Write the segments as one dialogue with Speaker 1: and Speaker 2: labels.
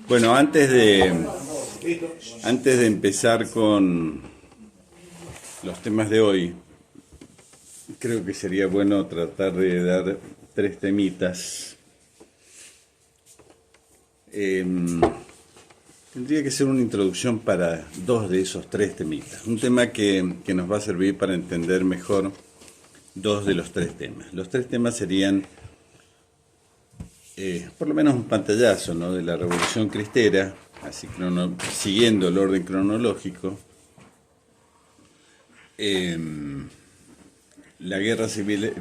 Speaker 1: Bueno, antes de empezar con los temas de hoy, creo que sería bueno tratar de dar tres temitas. Tendría que ser una introducción para dos de esos tres temitas. Un tema que nos va a servir para entender mejor dos de los tres temas. Los tres temas serían, por lo menos un pantallazo, ¿no?, de la Revolución Cristera, así siguiendo el orden cronológico. La guerra civil,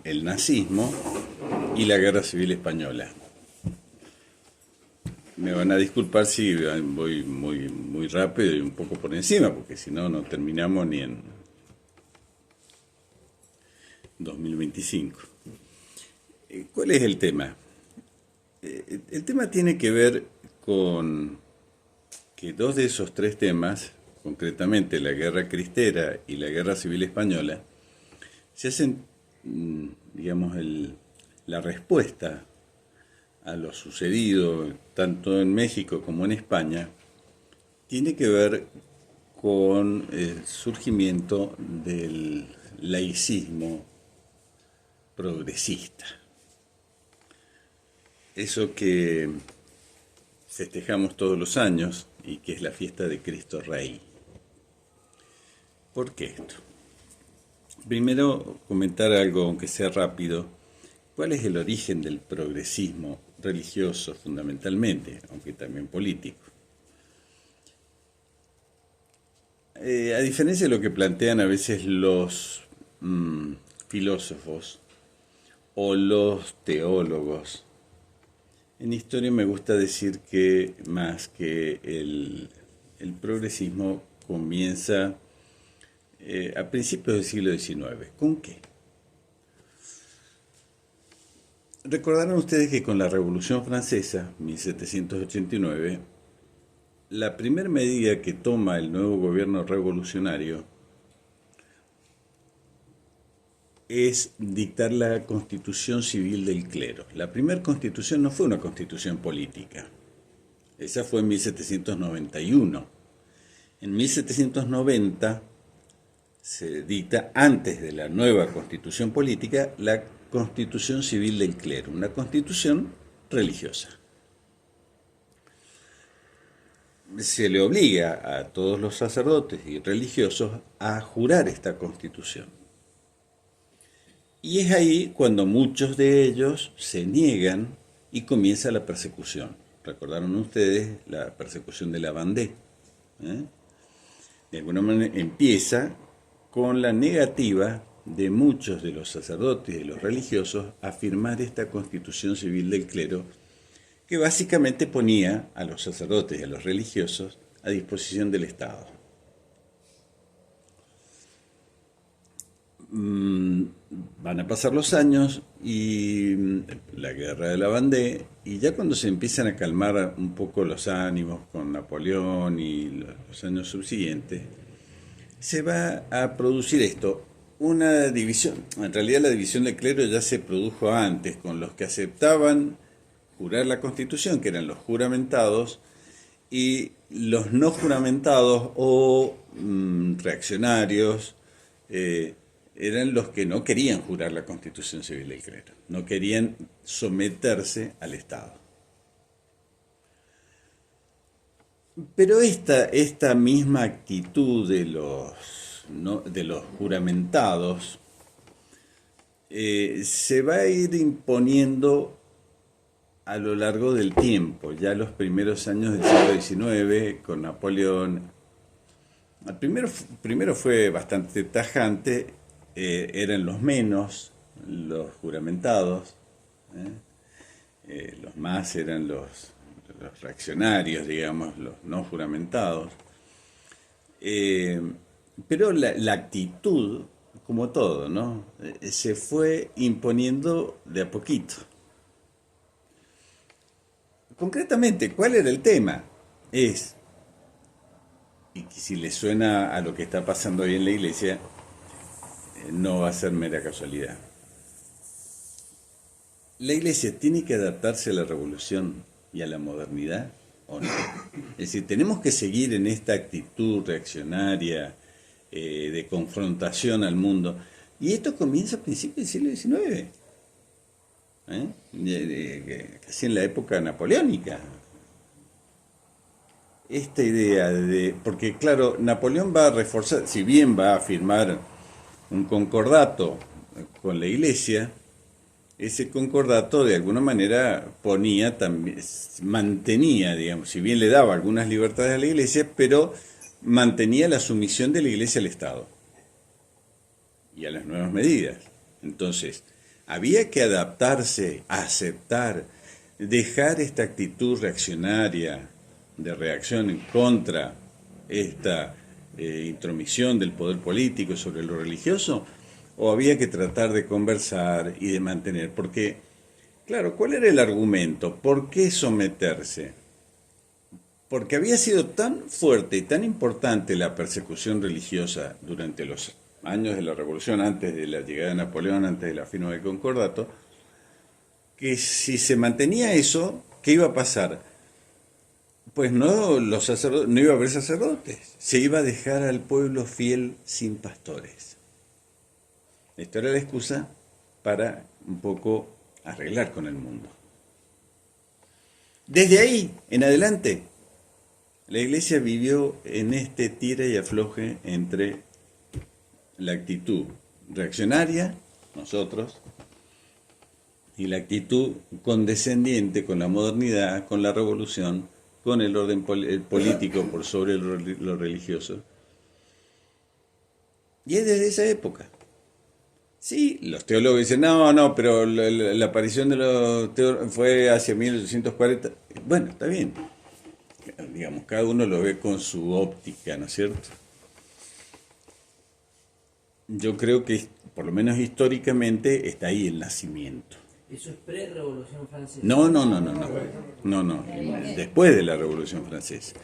Speaker 1: el nazismo y la guerra civil española. Me van a disculpar si voy muy rápido y un poco por encima, porque si no, no terminamos ni en 2025. ¿Cuál es el tema? El tema tiene que ver con que dos de esos tres temas, concretamente la guerra cristera y la guerra civil española, se hacen, digamos, la respuesta a lo sucedido tanto en México como en España, tiene que ver con el surgimiento del laicismo progresista. Eso que festejamos todos los años y que es la fiesta de Cristo Rey. ¿Por qué esto? Primero, comentar algo, aunque sea rápido. ¿Cuál es el origen del progresismo religioso fundamentalmente, aunque también político? A diferencia de lo que plantean a veces los filósofos o los teólogos, en historia me gusta decir que más que el progresismo comienza a principios del siglo XIX. ¿Con qué? Recordarán ustedes que con la Revolución Francesa, 1789, la primera medida que toma el nuevo gobierno revolucionario es dictar la constitución civil del clero. La primera constitución no fue una constitución política, esa fue en 1791. En 1790 se dicta, antes de la nueva constitución política, la constitución civil del clero, una constitución religiosa. Se le obliga a todos los sacerdotes y religiosos a jurar esta constitución. Y es ahí cuando muchos de ellos se niegan y comienza la persecución. Recordaron ustedes la persecución de la Vendée. De alguna manera empieza con la negativa de muchos de los sacerdotes y de los religiosos a firmar esta constitución civil del clero, que básicamente ponía a los sacerdotes y a los religiosos a disposición del Estado. Van a pasar los años y la guerra de la Vendée, y ya cuando se empiezan a calmar un poco los ánimos con Napoleón y los años subsiguientes, se va a producir esto, una división. En realidad la división del clero ya se produjo antes, con los que aceptaban jurar la Constitución, que eran los juramentados, y los no juramentados o reaccionarios, eran los que no querían jurar la Constitución Civil del clero, no querían someterse al Estado. Pero esta misma actitud de los juramentados se va a ir imponiendo a lo largo del tiempo, ya los primeros años del siglo XIX, con Napoleón. Primero fue bastante tajante, eran los menos, los juramentados, los más eran los reaccionarios, digamos, los no juramentados. Pero la actitud, como todo, ¿no?, se fue imponiendo de a poquito. Concretamente, ¿cuál era el tema? Y si le suena a lo que está pasando hoy en la iglesia, no va a ser mera casualidad. La iglesia tiene que adaptarse a la revolución y a la modernidad o no? Es decir, tenemos que seguir en esta actitud reaccionaria de confrontación al mundo. Y esto comienza a principios del siglo XIX, casi en la época napoleónica. Esta idea de, porque claro, Napoleón va a reforzar, si bien va a firmar un concordato con la Iglesia, ese concordato de alguna manera ponía también, mantenía, digamos, si bien le daba algunas libertades a la Iglesia, pero mantenía la sumisión de la Iglesia al Estado y a las nuevas medidas. Entonces, había que adaptarse, aceptar, dejar esta actitud reaccionaria de reacción en contra esta intromisión del poder político sobre lo religioso, o había que tratar de conversar y de mantener, porque, claro, ¿cuál era el argumento? ¿Por qué someterse? Porque había sido tan fuerte y tan importante la persecución religiosa durante los años de la Revolución, antes de la llegada de Napoleón, antes de la firma del Concordato, que si se mantenía eso, ¿qué iba a pasar? Pues no, no iba a haber sacerdotes, se iba a dejar al pueblo fiel sin pastores. Esta era la excusa para un poco arreglar con el mundo. Desde ahí en adelante, la Iglesia vivió en este tira y afloje entre la actitud reaccionaria, nosotros, y la actitud condescendiente con la modernidad, con la revolución, con el orden político por sobre lo religioso. Y es desde esa época. Sí, los teólogos dicen, no, pero la aparición de los teólogos fue hacia 1840. Bueno, está bien. Digamos, cada uno lo ve con su óptica, ¿no es cierto? Yo creo que, por lo menos históricamente, está ahí el nacimiento.
Speaker 2: ¿Eso es pre-Revolución Francesa?
Speaker 1: No. Después de la Revolución Francesa.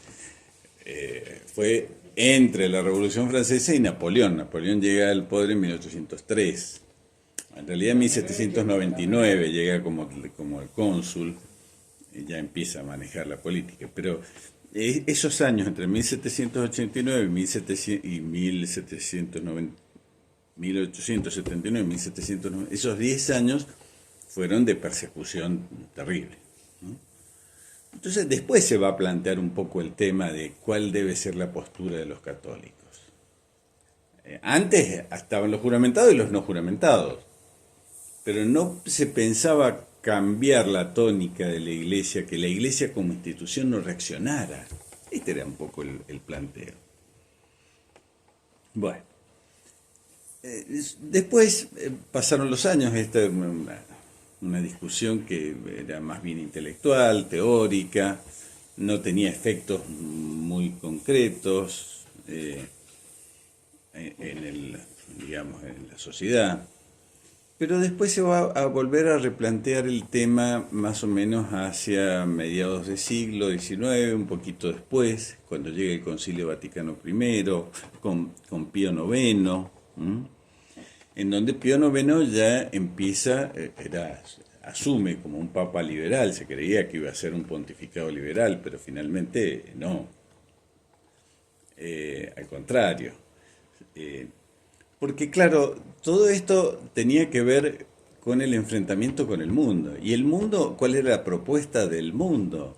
Speaker 1: Fue entre la Revolución Francesa y Napoleón. Napoleón llega al poder en 1803. En realidad en 1799 llega como el cónsul, y ya empieza a manejar la política. Pero esos años, entre 1789 y 1879 y 1790, esos 10 años fueron de persecución terrible, ¿no? Entonces después se va a plantear un poco el tema de cuál debe ser la postura de los católicos. Antes estaban los juramentados y los no juramentados, pero no se pensaba cambiar la tónica de la Iglesia, que la Iglesia como institución no reaccionara. Este era un poco el planteo. Bueno, después pasaron los años, esta es una discusión que era más bien intelectual, teórica, no tenía efectos muy concretos en la sociedad. Pero después se va a volver a replantear el tema más o menos hacia mediados del siglo XIX, un poquito después, cuando llega el Concilio Vaticano I, con Pío IX, en donde Pío IX ya empieza, asume como un papa liberal, se creía que iba a ser un pontificado liberal, pero finalmente no, al contrario. Porque claro, todo esto tenía que ver con el enfrentamiento con el mundo. ¿Y el mundo? ¿Cuál era la propuesta del mundo?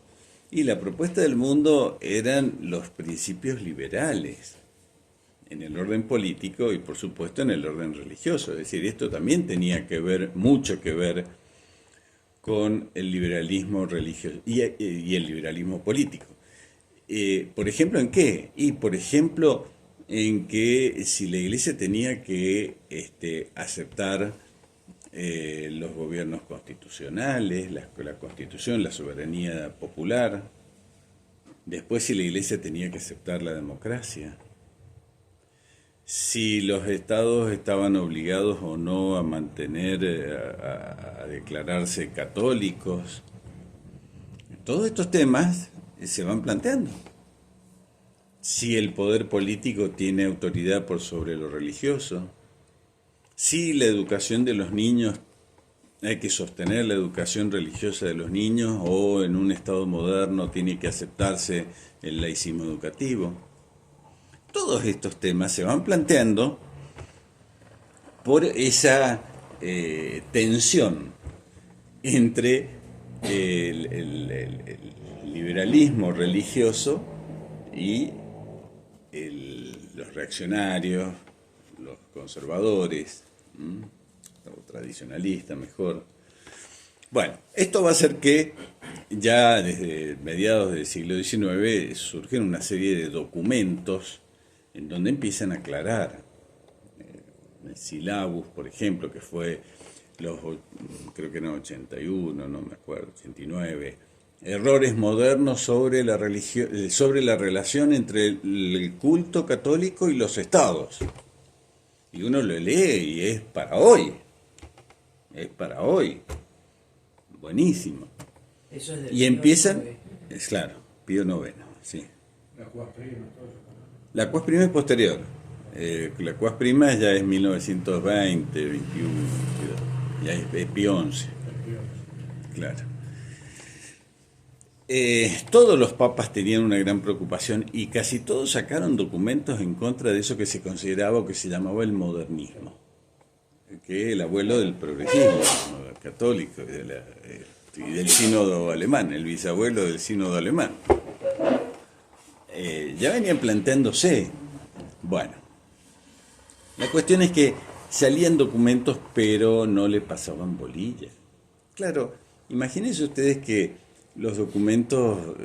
Speaker 1: Y la propuesta del mundo eran los principios liberales en el orden político y por supuesto en el orden religioso. Es decir, esto también tenía que ver, mucho que ver con el liberalismo religioso y el liberalismo político. Por ejemplo, ¿en qué? Y por ejemplo, en que si la Iglesia tenía que aceptar los gobiernos constitucionales, la Constitución, la soberanía popular, después si la Iglesia tenía que aceptar la democracia, si los estados estaban obligados o no a mantener, a declararse católicos. Todos estos temas se van planteando. Si el poder político tiene autoridad por sobre lo religioso, si la educación de los niños hay que sostener la educación religiosa de los niños o en un Estado moderno tiene que aceptarse el laicismo educativo. Todos estos temas se van planteando por esa tensión entre el liberalismo religioso y los reaccionarios, los conservadores, o tradicionalistas mejor. Bueno, esto va a hacer que ya desde mediados del siglo XIX surgen una serie de documentos en donde empiezan a aclarar el Silabus, por ejemplo, que fue creo que eran 81, no me acuerdo, 89, errores modernos sobre la religión, sobre la relación entre el culto católico y los estados. Y uno lo lee y es para hoy. Es para hoy. Buenísimo.
Speaker 2: Eso es del
Speaker 1: Y
Speaker 2: Pío
Speaker 1: empiezan,
Speaker 2: IX.
Speaker 1: es claro, Pío IX, sí.
Speaker 3: La cuas prima, todo eso.
Speaker 1: La cuas prima es posterior. La cuas prima ya es 1920, 21, 22. Ya es Pío XI, claro. Todos los papas tenían una gran preocupación y casi todos sacaron documentos en contra de eso que se consideraba o que se llamaba el modernismo, que es el abuelo del progresismo católico y del sínodo alemán, el bisabuelo del sínodo alemán. Ya venían planteándose. Bueno, la cuestión es que salían documentos pero no le pasaban bolilla. Claro, imagínense ustedes que los documentos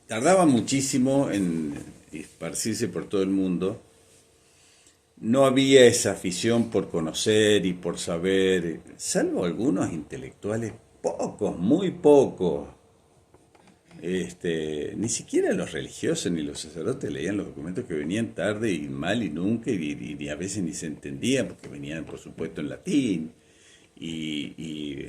Speaker 1: tardaban muchísimo en esparcirse por todo el mundo. No había esa afición por conocer y por saber, salvo algunos intelectuales, pocos, muy pocos. Ni siquiera los religiosos ni los sacerdotes leían los documentos que venían tarde y mal y nunca, y a veces ni se entendían porque venían, por supuesto, en latín. Y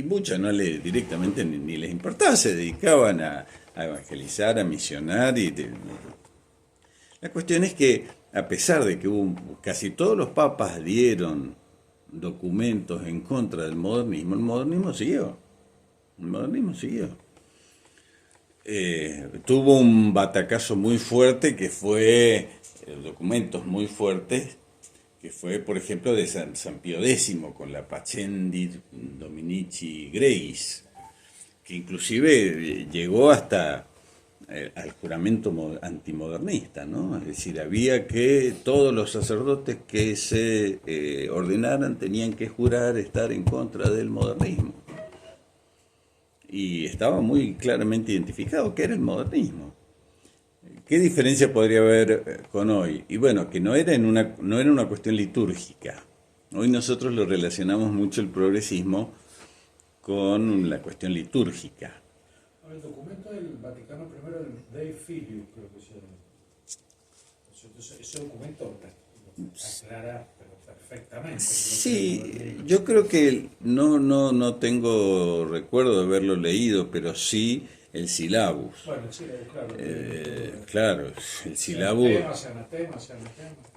Speaker 1: muchos directamente ni les importaba, se dedicaban a evangelizar, a misionar. La cuestión es que, a pesar de que casi todos los papas dieron documentos en contra del modernismo, el modernismo siguió. El modernismo siguió. Tuvo un batacazo muy fuerte que fue, documentos muy fuertes, que fue, por ejemplo, de San Pío X, con la Pascendi Dominici Gregis, que inclusive llegó hasta al juramento antimodernista, ¿no? Es decir, había que todos los sacerdotes que se ordenaran tenían que jurar estar en contra del modernismo. Y estaba muy claramente identificado que era el modernismo. ¿Qué diferencia podría haber con hoy? Y bueno, que no era una cuestión litúrgica. Hoy nosotros lo relacionamos mucho el progresismo con la cuestión litúrgica.
Speaker 3: El documento del Vaticano I, del Dei Filius, creo que se llama. Ese documento aclara perfectamente.
Speaker 1: Sí, yo creo que no tengo recuerdo de haberlo leído, pero sí el Silabus.
Speaker 3: Bueno, el Silabus, claro.
Speaker 1: Claro, el Silabus.
Speaker 3: Anatema.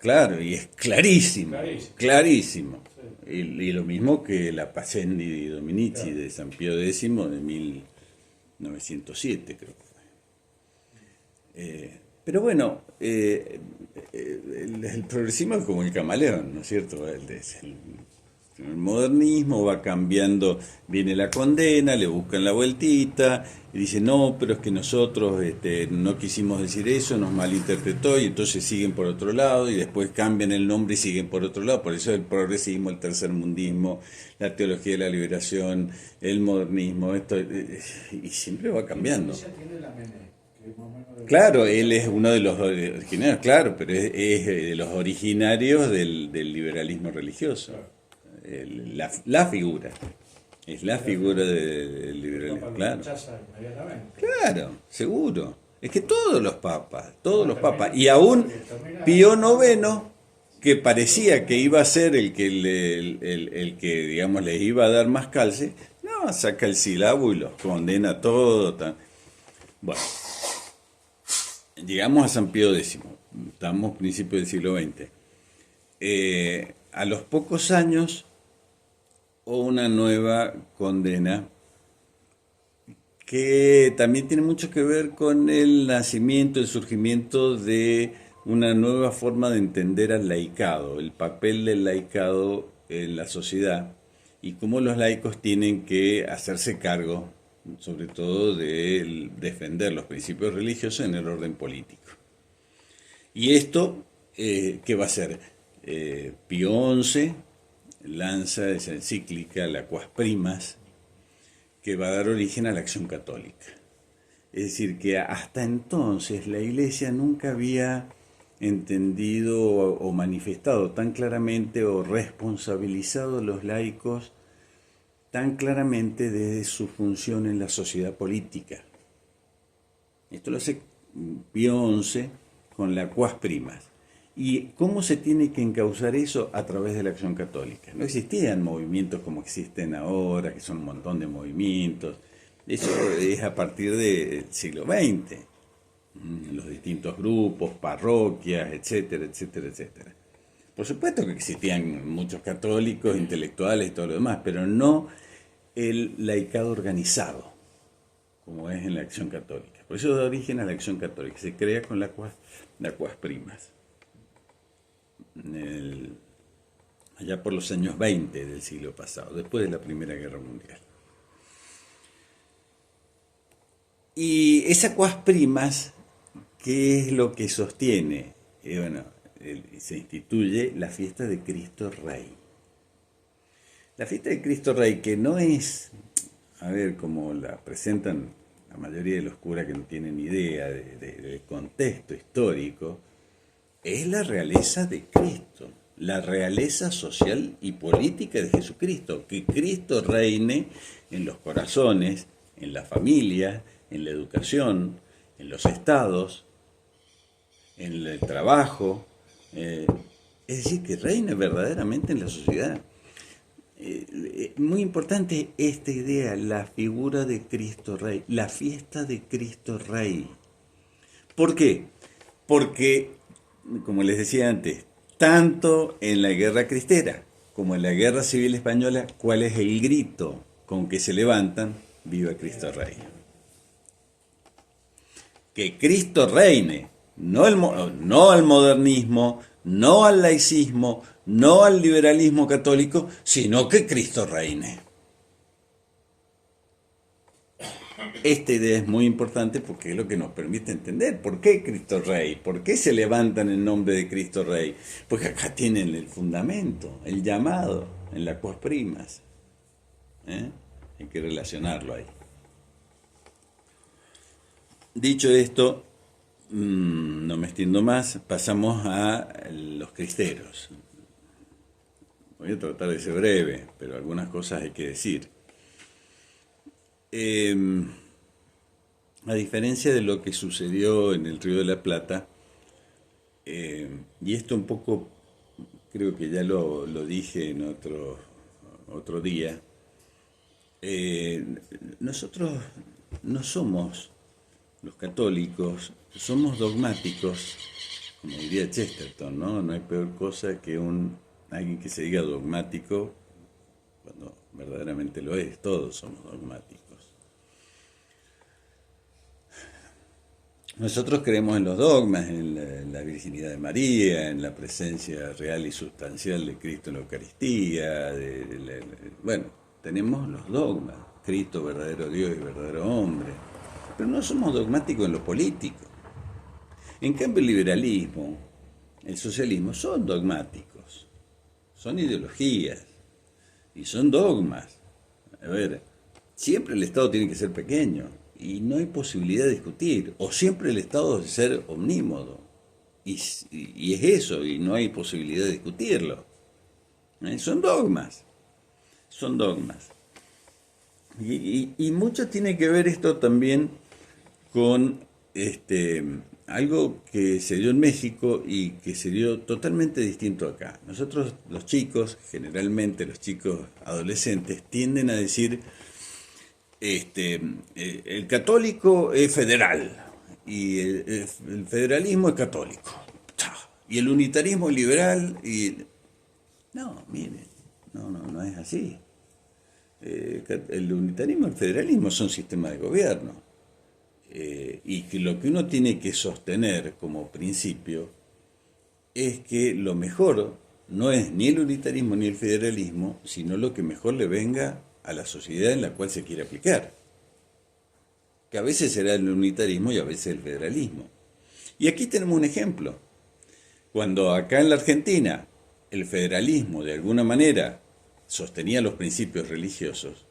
Speaker 1: Claro, y es clarísimo.
Speaker 3: Clarísimo. Sí.
Speaker 1: Y lo mismo que la Pascendi Dominici, claro, de San Pío X de 1907, creo que fue. Pero bueno, el progresismo es como el camaleón, ¿no es cierto? El modernismo va cambiando, viene la condena, le buscan la vueltita, y dicen, no, pero es que nosotros no quisimos decir eso, nos malinterpretó, y entonces siguen por otro lado, y después cambian el nombre y siguen por otro lado. Por eso el progresismo, el tercermundismo, la teología de la liberación, el modernismo, y siempre va cambiando. Claro, él es uno de los originarios, claro, pero es de los originarios del liberalismo religioso. La figura. Es la figura del liberalismo, claro. Claro, seguro. Es que todos los papas, y aún Pío IX, que parecía que iba a ser el que digamos, les iba a dar más calce, no, saca el Silabus y los condena todo. Bueno. Llegamos a San Pío X, estamos a principios del siglo XX. a los pocos años una nueva condena que también tiene mucho que ver con el nacimiento, el surgimiento de una nueva forma de entender al laicado, el papel del laicado en la sociedad y cómo los laicos tienen que hacerse cargo, sobre todo, de defender los principios religiosos en el orden político. Y esto, ¿qué va a hacer? Pío XI lanza esa encíclica, la Quas Primas, que va a dar origen a la Acción Católica. Es decir, que hasta entonces la Iglesia nunca había entendido o manifestado tan claramente o responsabilizado a los laicos tan claramente de su función en la sociedad política. Esto lo hace Pío XI con la Quas Primas. ¿Y cómo se tiene que encauzar eso? A través de la Acción Católica. No existían movimientos como existen ahora, que son un montón de movimientos. Eso es a partir del siglo XX. Los distintos grupos, parroquias, etcétera, etcétera, etcétera. Por supuesto que existían muchos católicos, intelectuales y todo lo demás, pero no el laicado organizado, como es en la Acción Católica. Por eso da origen a la Acción Católica. Se crea con la Quas Primas. Allá por los años 20 del siglo pasado, después de la Primera Guerra Mundial. Y esa Quas Primas, ¿qué es lo que sostiene? Se instituye la fiesta de Cristo Rey. La fiesta de Cristo Rey, que no es, como la presentan la mayoría de los curas que no tienen idea del contexto histórico, es la realeza de Cristo, la realeza social y política de Jesucristo, que Cristo reine en los corazones, en la familia, en la educación, en los estados, en el trabajo, es decir, que reine verdaderamente en la sociedad. Muy importante esta idea, la figura de Cristo Rey, la fiesta de Cristo Rey. ¿Por qué? Porque, como les decía antes, tanto en la Guerra Cristera como en la Guerra Civil Española, ¿cuál es el grito con que se levantan? ¡Viva Cristo Rey! Que Cristo reine, no al modernismo, no al laicismo, no al liberalismo católico, sino que Cristo reine. Esta idea es muy importante porque es lo que nos permite entender por qué Cristo Rey, por qué se levantan en nombre de Cristo Rey. Porque acá tienen el fundamento, el llamado en la Quas Primas. Hay que relacionarlo ahí. Dicho esto, no me extiendo más, pasamos a los cristeros. Voy a tratar de ser breve, pero algunas cosas hay que decir. A diferencia de lo que sucedió en el Río de la Plata, y esto un poco creo que ya lo dije en otro día, nosotros no somos los católicos, somos dogmáticos, como diría Chesterton, ¿no? No hay peor cosa que alguien que se diga dogmático cuando verdaderamente lo es. Todos somos dogmáticos. Nosotros creemos en los dogmas, en la virginidad de María, en la presencia real y sustancial de Cristo en la Eucaristía. Tenemos los dogmas, Cristo verdadero Dios y verdadero hombre. Pero no somos dogmáticos en lo político. En cambio, el liberalismo, el socialismo son dogmáticos, son ideologías y son dogmas. Siempre el Estado tiene que ser pequeño y no hay posibilidad de discutir, o siempre el Estado debe ser omnímodo y es eso, y no hay posibilidad de discutirlo. Son dogmas. Y mucho tiene que ver esto también con algo que se dio en México y que se dio totalmente distinto acá. Nosotros los chicos, generalmente los chicos adolescentes, tienden a decir el católico es federal y el federalismo es católico. Y el unitarismo liberal, y no, mire, no es así. El unitarismo y el federalismo son sistemas de gobierno. Y que lo que uno tiene que sostener como principio es que lo mejor no es ni el unitarismo ni el federalismo, sino lo que mejor le venga a la sociedad en la cual se quiere aplicar. Que a veces será el unitarismo y a veces el federalismo. Y aquí tenemos un ejemplo. Cuando acá en la Argentina el federalismo de alguna manera sostenía los principios religiosos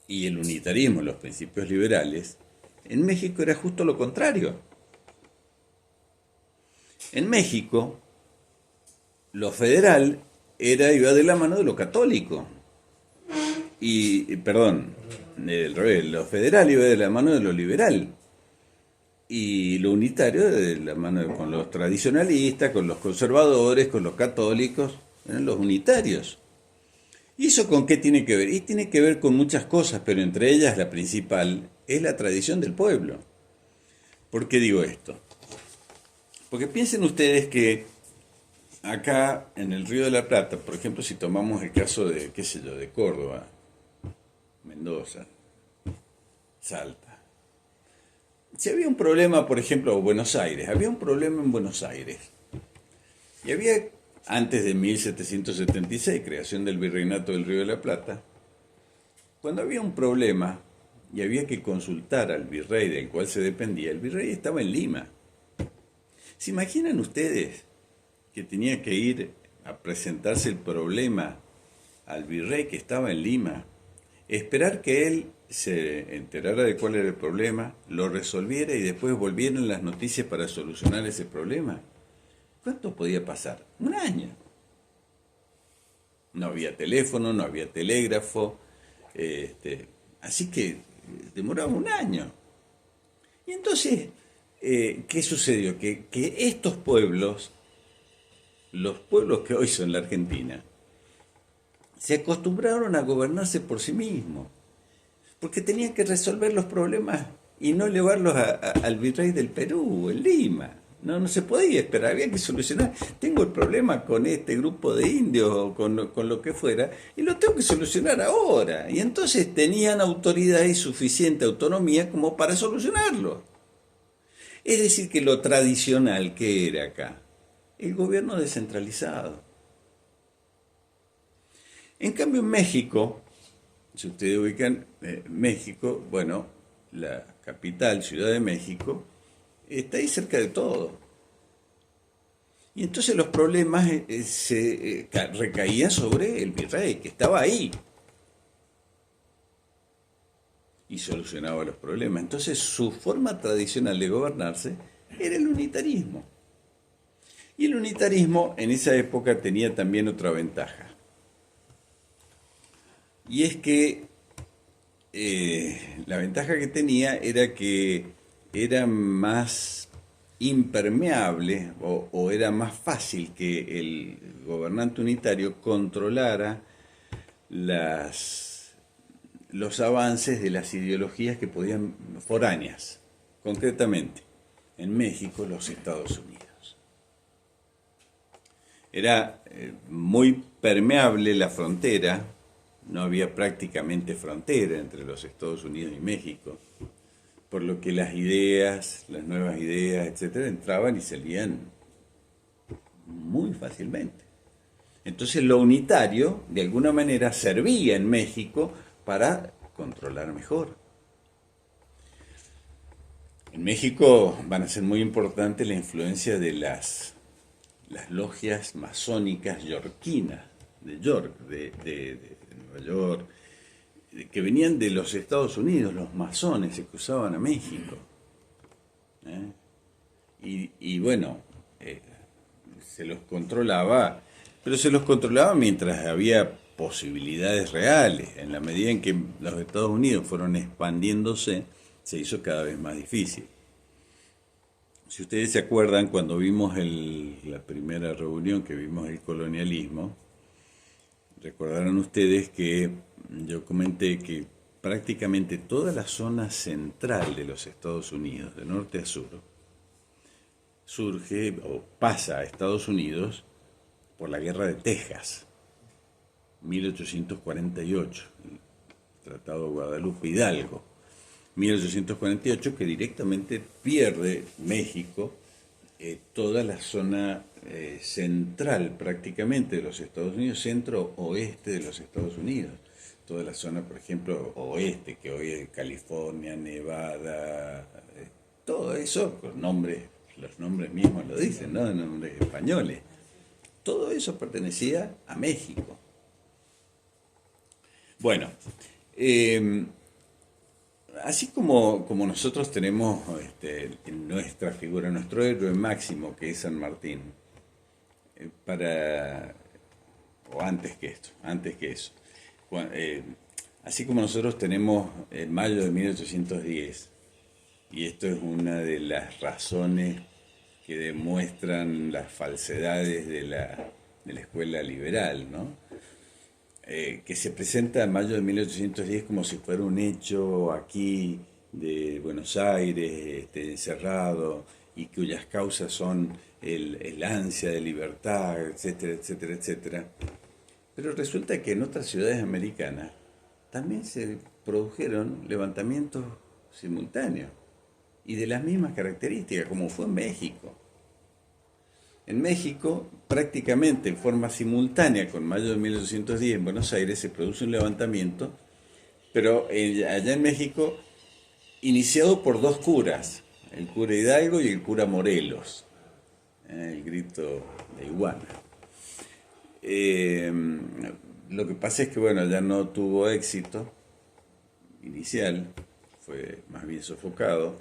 Speaker 1: y el unitarismo los principios liberales, en México era justo lo contrario. En México, lo federal iba de la mano de lo católico. Perdón, al revés, lo federal iba de la mano de lo liberal. Y lo unitario de la mano con los tradicionalistas, con los conservadores, con los católicos, eran los unitarios. ¿Y eso con qué tiene que ver? Y tiene que ver con muchas cosas, pero entre ellas la principal es la tradición del pueblo. ¿Por qué digo esto? Porque piensen ustedes que acá en el Río de la Plata, por ejemplo, si tomamos el caso de, qué sé yo, de Córdoba, Mendoza, Salta. Si había un problema, por ejemplo, Buenos Aires, había un problema en Buenos Aires. Y había, antes de 1776, creación del Virreinato del Río de la Plata, cuando había un problema y había que consultar al virrey del cual se dependía, el virrey estaba en Lima. ¿Se imaginan ustedes que tenía que ir a presentarse el problema al virrey que estaba en Lima, esperar que él se enterara de cuál era el problema, lo resolviera y después volvieran las noticias para solucionar ese problema? ¿Cuánto podía pasar? Un año. No había teléfono, no había telégrafo, así que demoraba un año. Y entonces, ¿qué sucedió? Que estos pueblos, los pueblos que hoy son la Argentina, se acostumbraron a gobernarse por sí mismos, porque tenían que resolver los problemas y no llevarlos al virrey del Perú, en Lima. No se podía esperar, había que solucionar. Tengo el problema con este grupo de indios o con lo que fuera, y lo tengo que solucionar ahora. Y entonces tenían autoridad y suficiente autonomía como para solucionarlo. Es decir, que lo tradicional que era acá, el gobierno descentralizado. En cambio, en México, si ustedes ubican México, bueno, la capital, Ciudad de México, está ahí cerca de todo. Y entonces los problemas recaían sobre el virrey, que estaba ahí. Y solucionaba los problemas. Entonces su forma tradicional de gobernarse era el unitarismo. Y el unitarismo en esa época tenía también otra ventaja. Y es que la ventaja que tenía era que era más impermeable o era más fácil que el gobernante unitario controlara los avances de las ideologías que podían foráneas, concretamente en México, los Estados Unidos. Era muy permeable la frontera, no había prácticamente frontera entre los Estados Unidos y México, por lo que las ideas, las nuevas ideas, etcétera, entraban y salían muy fácilmente. Entonces lo unitario, de alguna manera, servía en México para controlar mejor. En México van a ser muy importantes la influencia de las logias masónicas yorquinas, de York, de Nueva York, que venían de los Estados Unidos, los masones se cruzaban a México. Y bueno, se los controlaba, pero se los controlaba mientras había posibilidades reales. En la medida en que los Estados Unidos fueron expandiéndose, se hizo cada vez más difícil. Si ustedes se acuerdan, cuando vimos la primera reunión que vimos el colonialismo, recordarán ustedes que yo comenté que prácticamente toda la zona central de los Estados Unidos, de norte a sur, surge o pasa a Estados Unidos por la Guerra de Texas, 1848, el Tratado de Guadalupe Hidalgo, 1848, que directamente pierde México toda la zona central prácticamente de los Estados Unidos, centro-oeste de los Estados Unidos. Toda la zona, por ejemplo, oeste, que hoy es California, Nevada, todo eso con nombres, los nombres mismos lo dicen, ¿no? Nombres españoles. Todo eso pertenecía a México. Bueno, así como nosotros tenemos en nuestra figura, nuestro héroe máximo, que es San Martín, antes que eso, así como nosotros tenemos en mayo de 1810, y esto es una de las razones que demuestran las falsedades de la escuela liberal, ¿no? Que se presenta en mayo de 1810 como si fuera un hecho aquí de Buenos Aires, encerrado, y cuyas causas son el ansia de libertad, etcétera, etcétera, etcétera. Pero resulta que en otras ciudades americanas también se produjeron levantamientos simultáneos y de las mismas características, como fue en México. En México, prácticamente en forma simultánea con mayo de 1810 en Buenos Aires se produce un levantamiento, pero allá en México, iniciado por dos curas, el cura Hidalgo y el cura Morelos, el grito de iguana. Lo que pasa es que, bueno, ya no tuvo éxito inicial, fue más bien sofocado,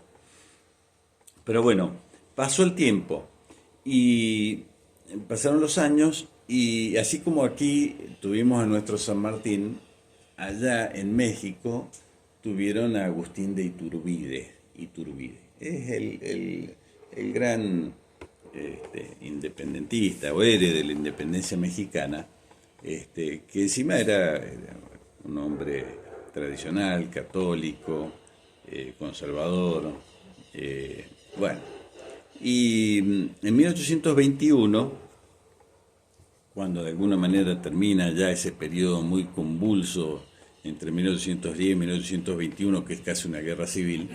Speaker 1: pero bueno, pasó el tiempo. Y pasaron los años y así como aquí tuvimos a nuestro San Martín, allá en México tuvieron a Agustín de Iturbide. Es el gran independentista o héroe de la independencia mexicana, que encima era un hombre tradicional, católico, conservador, bueno. Y en 1821, cuando de alguna manera termina ya ese periodo muy convulso entre 1810 y 1821, que es casi una guerra civil,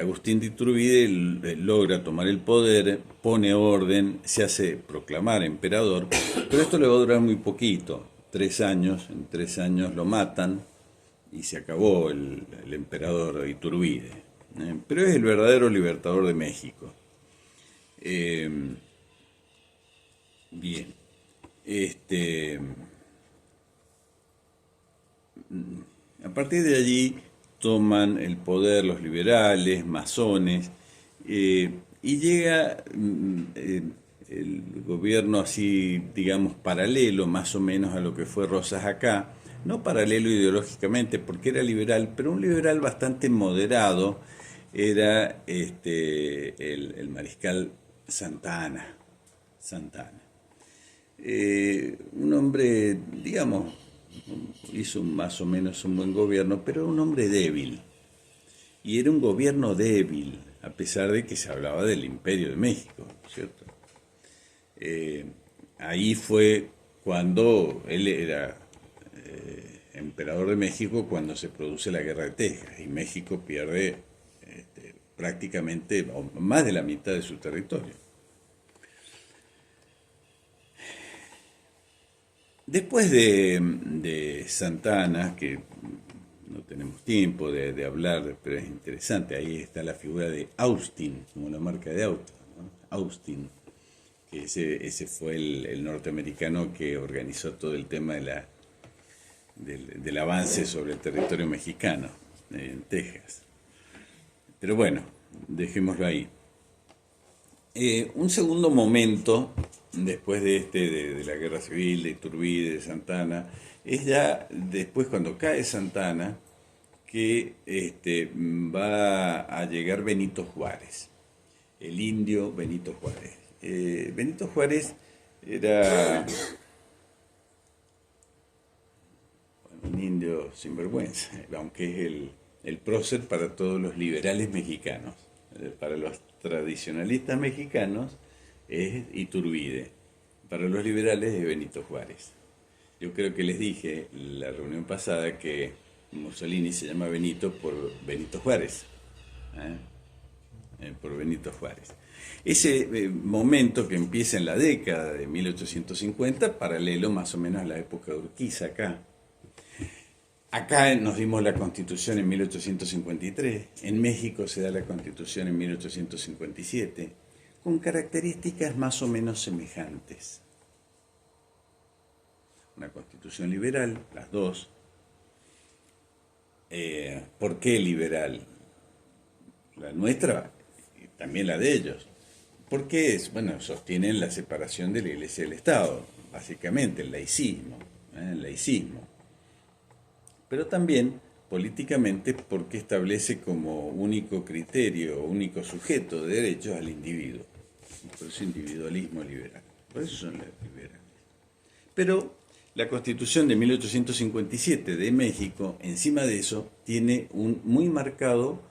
Speaker 1: Agustín de Iturbide logra tomar el poder, pone orden, se hace proclamar emperador, pero esto le va a durar muy poquito, 3 años, en 3 años lo matan y se acabó el emperador Iturbide. Pero es el verdadero libertador de México. Bien. A partir de allí toman el poder los liberales, masones, y llega el gobierno así, digamos, paralelo más o menos a lo que fue Rosas acá, no paralelo ideológicamente porque era liberal, pero un liberal bastante moderado, era el mariscal Santa Anna. Un hombre, digamos, hizo más o menos un buen gobierno, pero era un hombre débil. Y era un gobierno débil, a pesar de que se hablaba del Imperio de México, ¿cierto? Ahí fue cuando él era emperador de México, cuando se produce la Guerra de Texas, y México pierde prácticamente más de la mitad de su territorio. Después de Santa Anna, que no tenemos tiempo de hablar, pero es interesante, ahí está la figura de Austin, como la marca de auto, ¿no? Austin, que ese fue el norteamericano que organizó todo el tema del avance sobre el territorio mexicano, en Texas. Pero bueno, dejémoslo ahí. Un segundo momento, después de la guerra civil, de Iturbide, de Santa Anna, es ya después cuando cae Santa Anna, que va a llegar Benito Juárez, el indio Benito Juárez. Benito Juárez era un indio sinvergüenza, aunque es el prócer para todos los liberales mexicanos. para los tradicionalistas mexicanos es Iturbide, para los liberales es Benito Juárez. Yo creo que les dije en la reunión pasada que Mussolini se llama Benito por Benito Juárez, por Benito Juárez. Ese momento que empieza en la década de 1850, paralelo más o menos a la época de Urquiza acá. Acá nos dimos la Constitución en 1853, en México se da la Constitución en 1857, con características más o menos semejantes. Una Constitución liberal, las dos. ¿Por qué liberal? La nuestra y también la de ellos. Porque sostienen la separación de la Iglesia y del Estado, básicamente el laicismo, el laicismo. Pero también políticamente porque establece como único criterio, único sujeto de derechos al individuo. Por eso individualismo liberal. Por eso son los liberales. Pero la Constitución de 1857 de México, encima de eso, tiene un muy marcado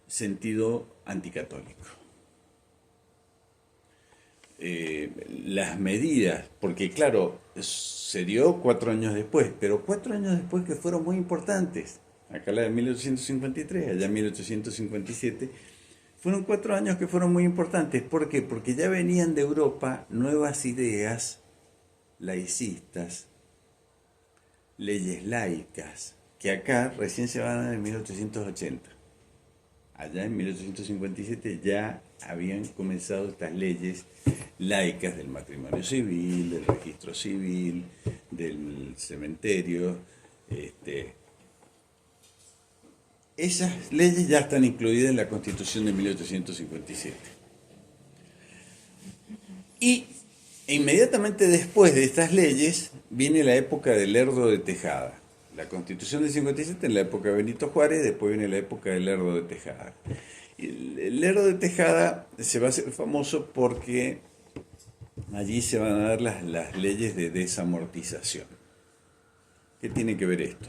Speaker 1: sentido anticatólico. Las medidas, porque claro, se dio 4 años después, pero 4 años después que fueron muy importantes. Acá la de 1853, allá en 1857, fueron 4 años que fueron muy importantes. ¿Por qué? Porque ya venían de Europa nuevas ideas laicistas, leyes laicas, que acá recién se van a dar en 1880. Allá en 1857 ya habían comenzado estas leyes laicas del matrimonio civil, del registro civil, del cementerio. Esas leyes ya están incluidas en la Constitución de 1857. Y inmediatamente después de estas leyes viene la época del Lerdo de Tejada. La Constitución del 57 en la época de Benito Juárez, después viene la época del Lerdo de Tejada. El Lerdo de Tejada se va a hacer famoso porque allí se van a dar las leyes de desamortización. ¿Qué tiene que ver esto?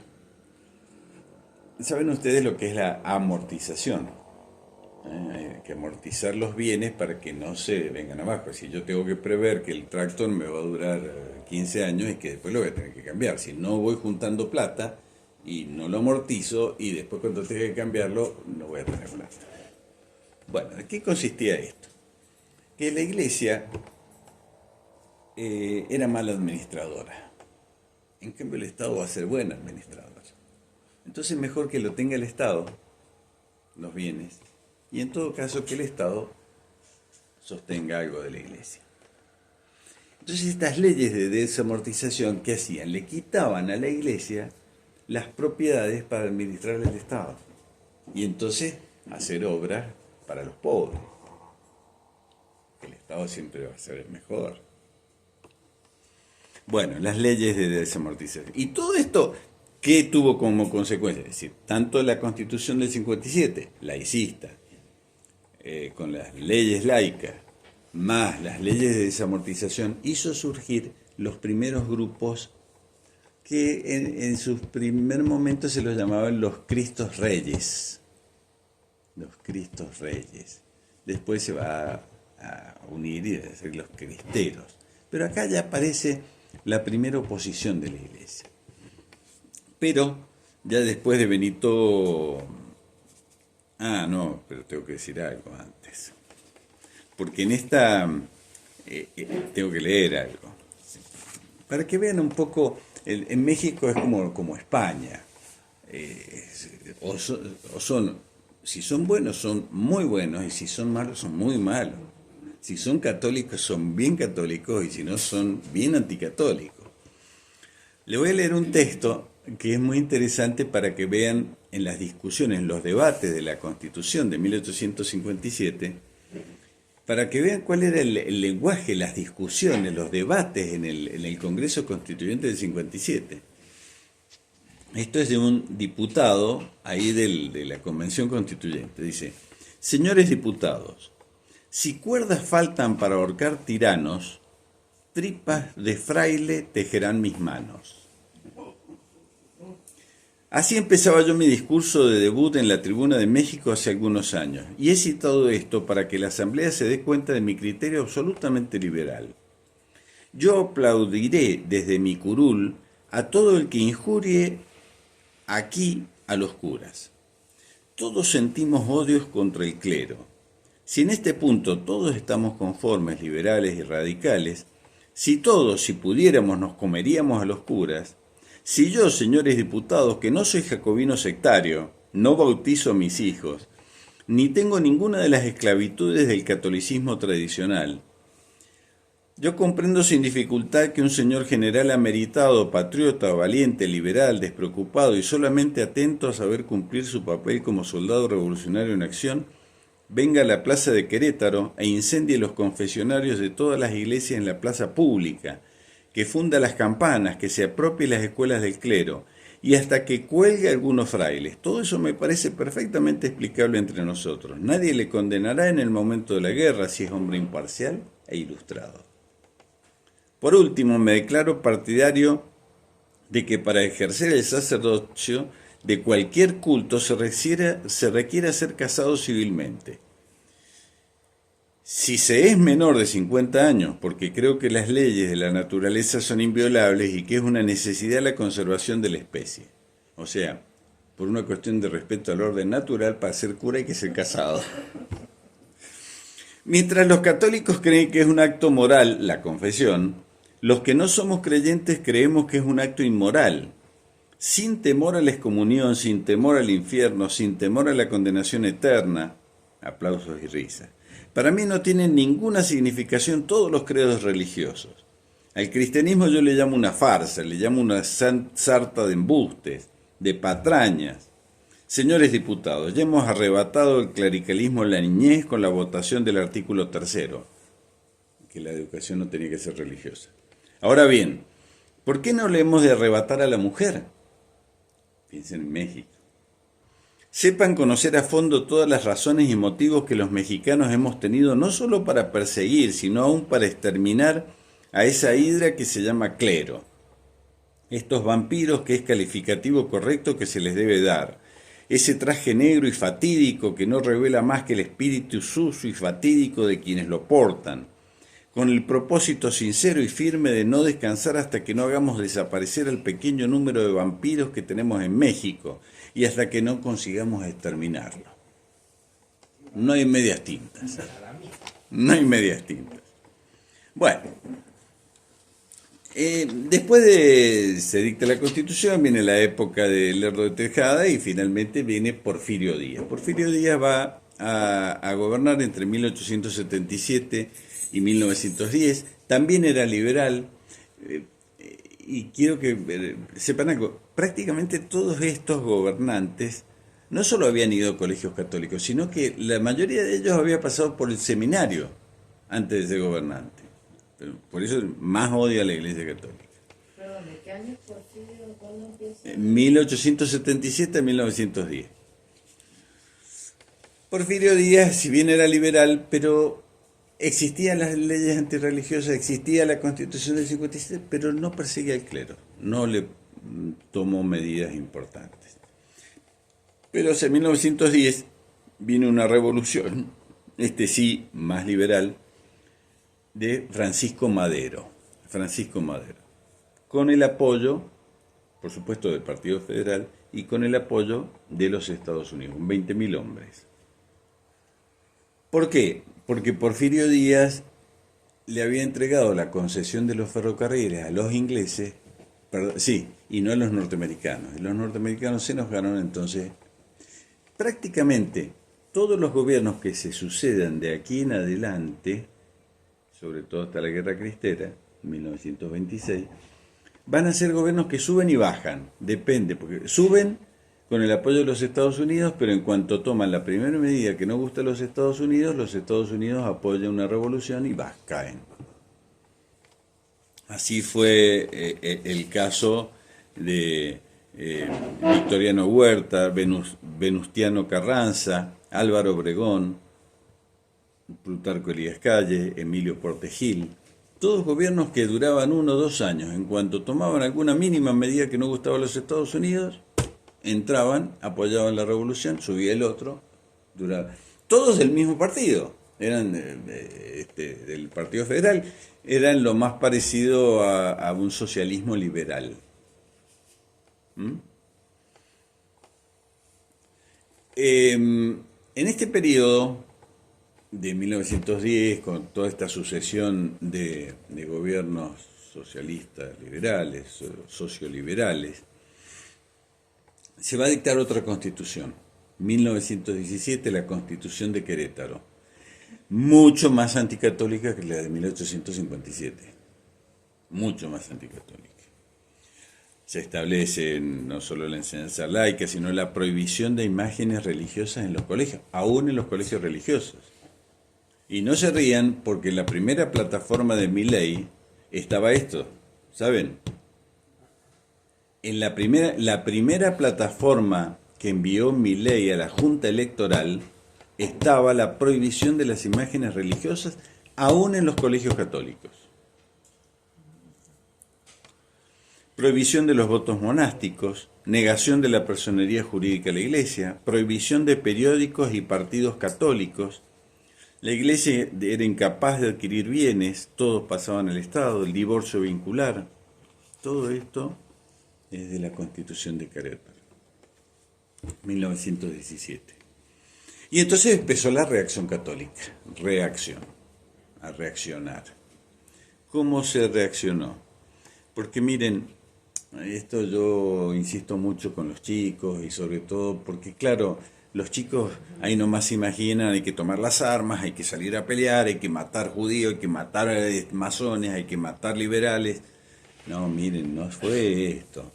Speaker 1: ¿Saben ustedes lo que es la amortización? Hay que amortizar los bienes para que no se vengan abajo. Si yo tengo que prever que el tractor me va a durar 15 años y que después lo voy a tener que cambiar. Si no voy juntando plata y no lo amortizo y después cuando tenga que cambiarlo no voy a tener plata. Bueno, ¿de qué consistía esto? Que la iglesia era mala administradora. En cambio el Estado va a ser buen administrador. Entonces mejor que lo tenga el Estado, los bienes, y en todo caso que el Estado sostenga algo de la iglesia. Entonces estas leyes de desamortización, ¿qué hacían? Le quitaban a la iglesia las propiedades para administrar el Estado. Y entonces hacer obras para los pobres. El Estado siempre va a ser el mejor. Bueno, las leyes de desamortización. Y todo esto, ¿qué tuvo como consecuencia? Es decir, tanto la Constitución del 57, laicista, con las leyes laicas, más las leyes de desamortización, hizo surgir los primeros grupos que en sus primer momentos se los llamaban los Cristos Reyes. Los Cristos Reyes. Después se va a unir y a ser los cristeros. Pero acá ya aparece la primera oposición de la iglesia. Pero ya después de Benito... pero tengo que decir algo antes. Porque en esta... tengo que leer algo. Para que vean un poco, en México es como España. Si son buenos, son muy buenos, y si son malos, son muy malos. Si son católicos, son bien católicos, y si no, son bien anticatólicos. Le voy a leer un texto que es muy interesante para que vean en las discusiones, en los debates de la Constitución de 1857, para que vean cuál era el lenguaje, las discusiones, los debates en el Congreso Constituyente del 57. Esto es de un diputado ahí de la Convención Constituyente. Dice: señores diputados, si cuerdas faltan para ahorcar tiranos, tripas de fraile tejerán mis manos. Así empezaba yo mi discurso de debut en la Tribuna de México hace algunos años, y he citado esto para que la Asamblea se dé cuenta de mi criterio absolutamente liberal. Yo aplaudiré desde mi curul a todo el que injurie aquí a los curas. Todos sentimos odios contra el clero. Si en este punto todos estamos conformes, liberales y radicales, si todos, si pudiéramos, nos comeríamos a los curas, si yo, señores diputados, que no soy jacobino sectario, no bautizo a mis hijos, ni tengo ninguna de las esclavitudes del catolicismo tradicional, yo comprendo sin dificultad que un señor general ameritado, patriota, valiente, liberal, despreocupado y solamente atento a saber cumplir su papel como soldado revolucionario en acción, venga a la plaza de Querétaro e incendie los confesionarios de todas las iglesias en la plaza pública, que funda las campanas, que se apropie las escuelas del clero, y hasta que cuelgue algunos frailes. Todo eso me parece perfectamente explicable entre nosotros. Nadie le condenará en el momento de la guerra si es hombre imparcial e ilustrado. Por último, me declaro partidario de que para ejercer el sacerdocio de cualquier culto se requiera ser casado civilmente. Si se es menor de 50 años, porque creo que las leyes de la naturaleza son inviolables y que es una necesidad la conservación de la especie. O sea, por una cuestión de respeto al orden natural, para ser cura hay que ser casado. Mientras los católicos creen que es un acto moral la confesión, los que no somos creyentes creemos que es un acto inmoral. Sin temor a la excomunión, sin temor al infierno, sin temor a la condenación eterna, aplausos y risas. Para mí no tienen ninguna significación todos los credos religiosos. Al cristianismo yo le llamo una farsa, le llamo una sarta de embustes, de patrañas. Señores diputados, ya hemos arrebatado el clericalismo en la niñez con la votación del artículo 3º, que la educación no tenía que ser religiosa. Ahora bien, ¿por qué no le hemos de arrebatar a la mujer? Piensen en México. Sepan conocer a fondo todas las razones y motivos que los mexicanos hemos tenido no solo para perseguir, sino aún para exterminar a esa hidra que se llama clero. Estos vampiros que es calificativo correcto que se les debe dar. Ese traje negro y fatídico que no revela más que el espíritu sucio y fatídico de quienes lo portan, con el propósito sincero y firme de no descansar hasta que no hagamos desaparecer el pequeño número de vampiros que tenemos en México y hasta que no consigamos exterminarlo. No hay medias tintas. No hay medias tintas. Bueno, después de se dicta la Constitución, viene la época de Lerdo de Tejada y finalmente viene Porfirio Díaz. Porfirio Díaz va a gobernar entre 1877 y 1910, también era liberal, y quiero que sepan algo, prácticamente todos estos gobernantes no solo habían ido a colegios católicos, sino que la mayoría de ellos había pasado por el seminario antes de ser gobernante. Por eso más odio a la Iglesia Católica.
Speaker 4: Perdón, ¿de qué año Porfirio? ¿Cuándo empieza?
Speaker 1: 1877 a 1910. Porfirio Díaz, si bien era liberal, pero existían las leyes antirreligiosas, existía la Constitución del 57, pero no perseguía al clero, no le tomó medidas importantes. Pero hacia 1910 vino una revolución, sí, más liberal, de Francisco Madero, con el apoyo, por supuesto, del Partido Federal y con el apoyo de los Estados Unidos, 20.000 hombres. ¿Por qué? Porque Porfirio Díaz le había entregado la concesión de los ferrocarriles a los ingleses, y no a los norteamericanos. Y los norteamericanos se enojaron, entonces prácticamente todos los gobiernos que se sucedan de aquí en adelante, sobre todo hasta la Guerra Cristera, 1926, van a ser gobiernos que suben y bajan, depende, porque suben con el apoyo de los Estados Unidos, pero en cuanto toman la primera medida que no gusta a los Estados Unidos apoyan una revolución y caen. Así fue el caso de Victoriano Huerta, Venustiano Carranza, Álvaro Obregón, Plutarco Elías Calles, Emilio Portes Gil, todos gobiernos que duraban 1 o 2 años. En cuanto tomaban alguna mínima medida que no gustaba a los Estados Unidos, entraban, apoyaban la revolución, subía el otro, duraba. Todos del mismo partido, eran del Partido Federal, eran lo más parecido a un socialismo liberal. ¿Mm? En este periodo de 1910, con toda esta sucesión de gobiernos socialistas, liberales, socioliberales, se va a dictar otra constitución. 1917, la Constitución de Querétaro, mucho más anticatólica que la de 1857, mucho más anticatólica. Se establece no solo la enseñanza laica, sino la prohibición de imágenes religiosas en los colegios, aún en los colegios religiosos. Y no se rían porque en la primera plataforma de Milei estaba esto, ¿saben? En la primera plataforma que envió Milei a la Junta Electoral estaba la prohibición de las imágenes religiosas, aún en los colegios católicos. Prohibición de los votos monásticos, negación de la personería jurídica de la Iglesia, prohibición de periódicos y partidos católicos. La Iglesia era incapaz de adquirir bienes, todos pasaban al Estado, el divorcio vincular. Todo esto es de la Constitución de Querétaro, 1917. Y entonces empezó la reacción católica, a reaccionar. ¿Cómo se reaccionó? Porque miren, esto yo insisto mucho con los chicos y sobre todo porque claro, los chicos ahí nomás se imaginan, hay que tomar las armas, hay que salir a pelear, hay que matar judíos, hay que matar masones, hay que matar liberales. No, miren, no fue esto.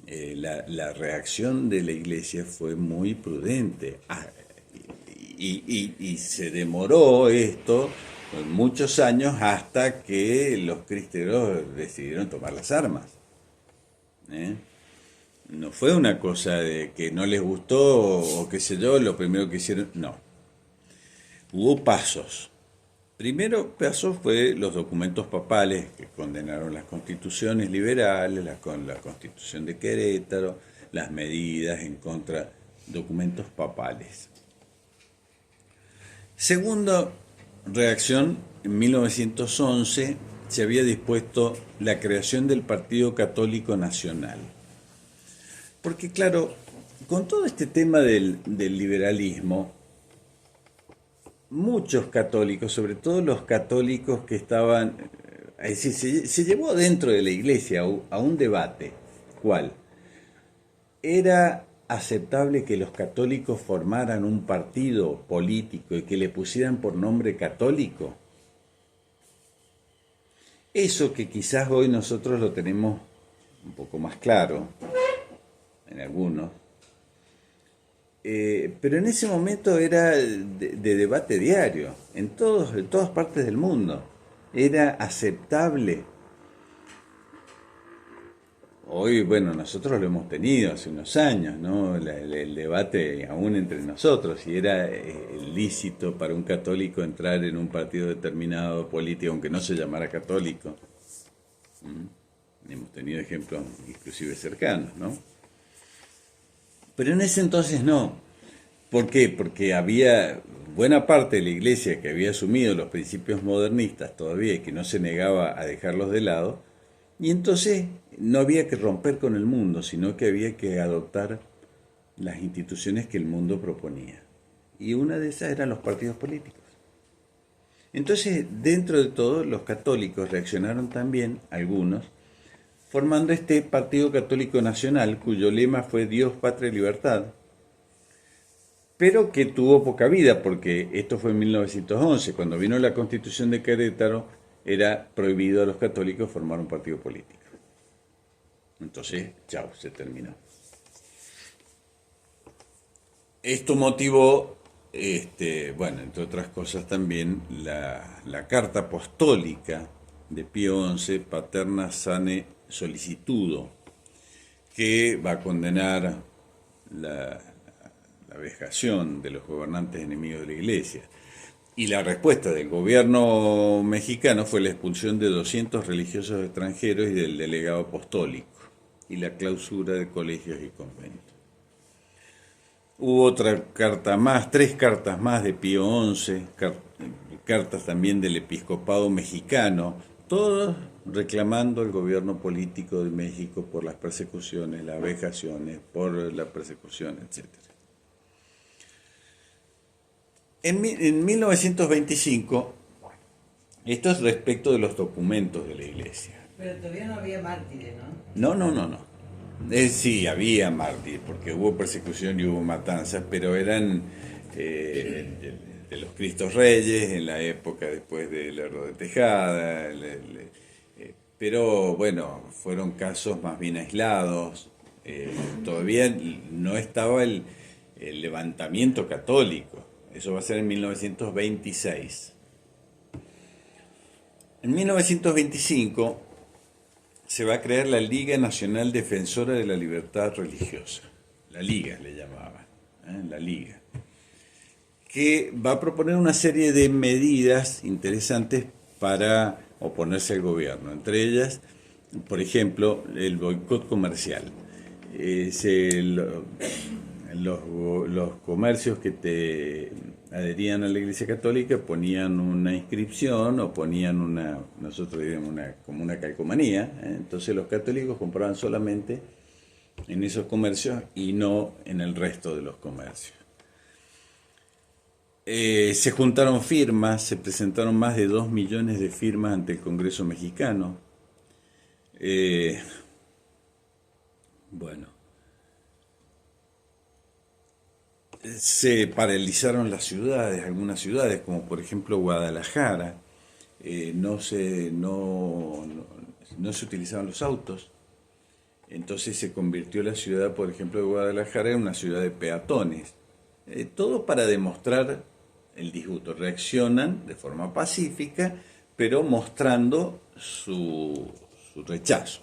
Speaker 1: La reacción de la Iglesia fue muy prudente y se demoró esto muchos años hasta que los cristeros decidieron tomar las armas. No fue una cosa de que no les gustó o qué sé yo, lo primero que hicieron, no. Hubo pasos. Primero paso fue los documentos papales que condenaron las constituciones liberales, la Constitución de Querétaro, las medidas en contra, documentos papales. Segunda reacción, en 1911 se había dispuesto la creación del Partido Católico Nacional. Porque claro, con todo este tema del liberalismo, muchos católicos, sobre todo los católicos que estaban, es decir, se llevó dentro de la Iglesia a un debate. ¿Cuál? ¿Era aceptable que los católicos formaran un partido político y que le pusieran por nombre católico? Eso que quizás hoy nosotros lo tenemos un poco más claro, en algunos, pero en ese momento era de debate diario, en todas partes del mundo. Era aceptable. Hoy, bueno, nosotros lo hemos tenido hace unos años, ¿no? El debate aún entre nosotros, si era lícito para un católico entrar en un partido determinado político, aunque no se llamara católico. Hemos tenido ejemplos inclusive cercanos, ¿no? Pero en ese entonces no. ¿Por qué? Porque había buena parte de la Iglesia que había asumido los principios modernistas todavía y que no se negaba a dejarlos de lado, y entonces no había que romper con el mundo, sino que había que adoptar las instituciones que el mundo proponía. Y una de esas eran los partidos políticos. Entonces, dentro de todo, los católicos reaccionaron también, algunos, formando este Partido Católico Nacional, cuyo lema fue Dios, Patria y Libertad, pero que tuvo poca vida, porque esto fue en 1911, cuando vino la Constitución de Querétaro, era prohibido a los católicos formar un partido político. Entonces, chao, se terminó. Esto motivó, bueno, entre otras cosas también, la carta apostólica de Pío XI, Paterna Sane Solicitudo, que va a condenar la vejación de los gobernantes enemigos de la Iglesia. Y la respuesta del gobierno mexicano fue la expulsión de 200 religiosos extranjeros y del delegado apostólico, y la clausura de colegios y conventos. Hubo otra carta más, 3 cartas más de Pío XI, cartas también del episcopado mexicano, todos reclamando al gobierno político de México por las persecuciones, las vejaciones, por la persecución, etc. En 1925, esto es respecto de los documentos de la iglesia.
Speaker 5: Pero todavía no había mártires, ¿no?
Speaker 1: No. Sí, había mártires, porque hubo persecución y hubo matanzas, pero eran de los Cristos Reyes, en la época después de Lerdo de Tejada, pero bueno, fueron casos más bien aislados. Todavía no estaba el levantamiento católico, eso va a ser en 1926. En 1925 se va a crear la Liga Nacional Defensora de la Libertad Religiosa. La Liga le llamaban, la Liga. Que va a proponer una serie de medidas interesantes para oponerse al gobierno. Entre ellas, por ejemplo, el boicot comercial. Los comercios que te adherían a la Iglesia Católica ponían una inscripción o ponían nosotros diríamos como una calcomanía, entonces los católicos compraban solamente en esos comercios y no en el resto de los comercios. Se juntaron firmas, se presentaron más de 2 millones de firmas ante el Congreso mexicano. Se paralizaron las ciudades, algunas ciudades, como por ejemplo Guadalajara. No se utilizaban los autos. Entonces se convirtió la ciudad, por ejemplo, de Guadalajara en una ciudad de peatones. Todo para demostrar el disgusto. Reaccionan de forma pacífica, pero mostrando su rechazo.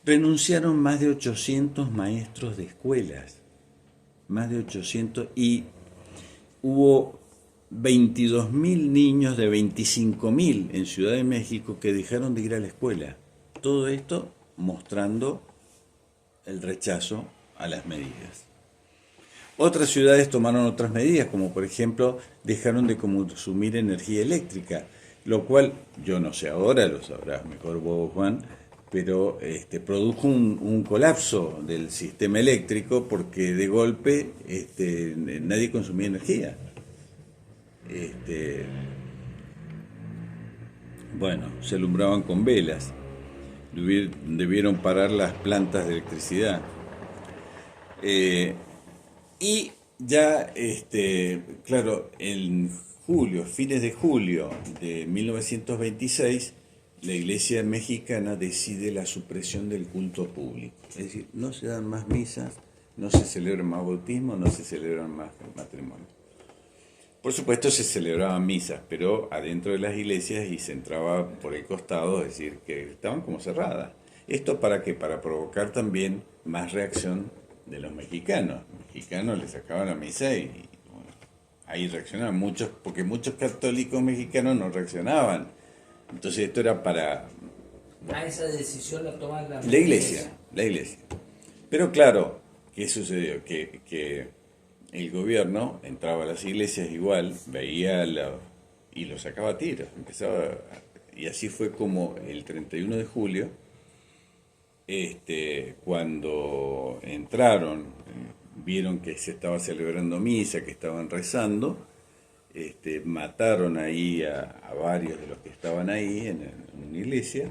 Speaker 1: Renunciaron más de 800 maestros de escuelas. Más de 800, y hubo 22.000 niños de 25.000 en Ciudad de México que dejaron de ir a la escuela. Todo esto mostrando el rechazo a las medidas. Otras ciudades tomaron otras medidas, como por ejemplo dejaron de consumir energía eléctrica, lo cual, yo no sé ahora, lo sabrás mejor vos, Juan, pero produjo un colapso del sistema eléctrico porque de golpe nadie consumía energía. Se alumbraban con velas, debieron parar las plantas de electricidad. Y ya, claro, en julio, fines de julio de 1926, la Iglesia mexicana decide la supresión del culto público. Es decir, no se dan más misas, no se celebran más bautismos, no se celebran más matrimonios. Por supuesto se celebraban misas, pero adentro de las iglesias y se entraba por el costado, es decir, que estaban como cerradas. ¿Esto para qué? Para provocar también más reacción de los mexicanos. Los mexicanos les sacaban la misa y bueno, ahí reaccionaban muchos, porque muchos católicos mexicanos no reaccionaban. Entonces esto era para...
Speaker 2: esa decisión la toma la
Speaker 1: iglesia. Pero claro, ¿qué sucedió? Que el gobierno entraba a las iglesias igual, veía y lo sacaba a tiros. Y así fue como el 31 de julio, cuando entraron, vieron que se estaba celebrando misa, que estaban rezando, mataron ahí a varios de los que estaban ahí en una iglesia,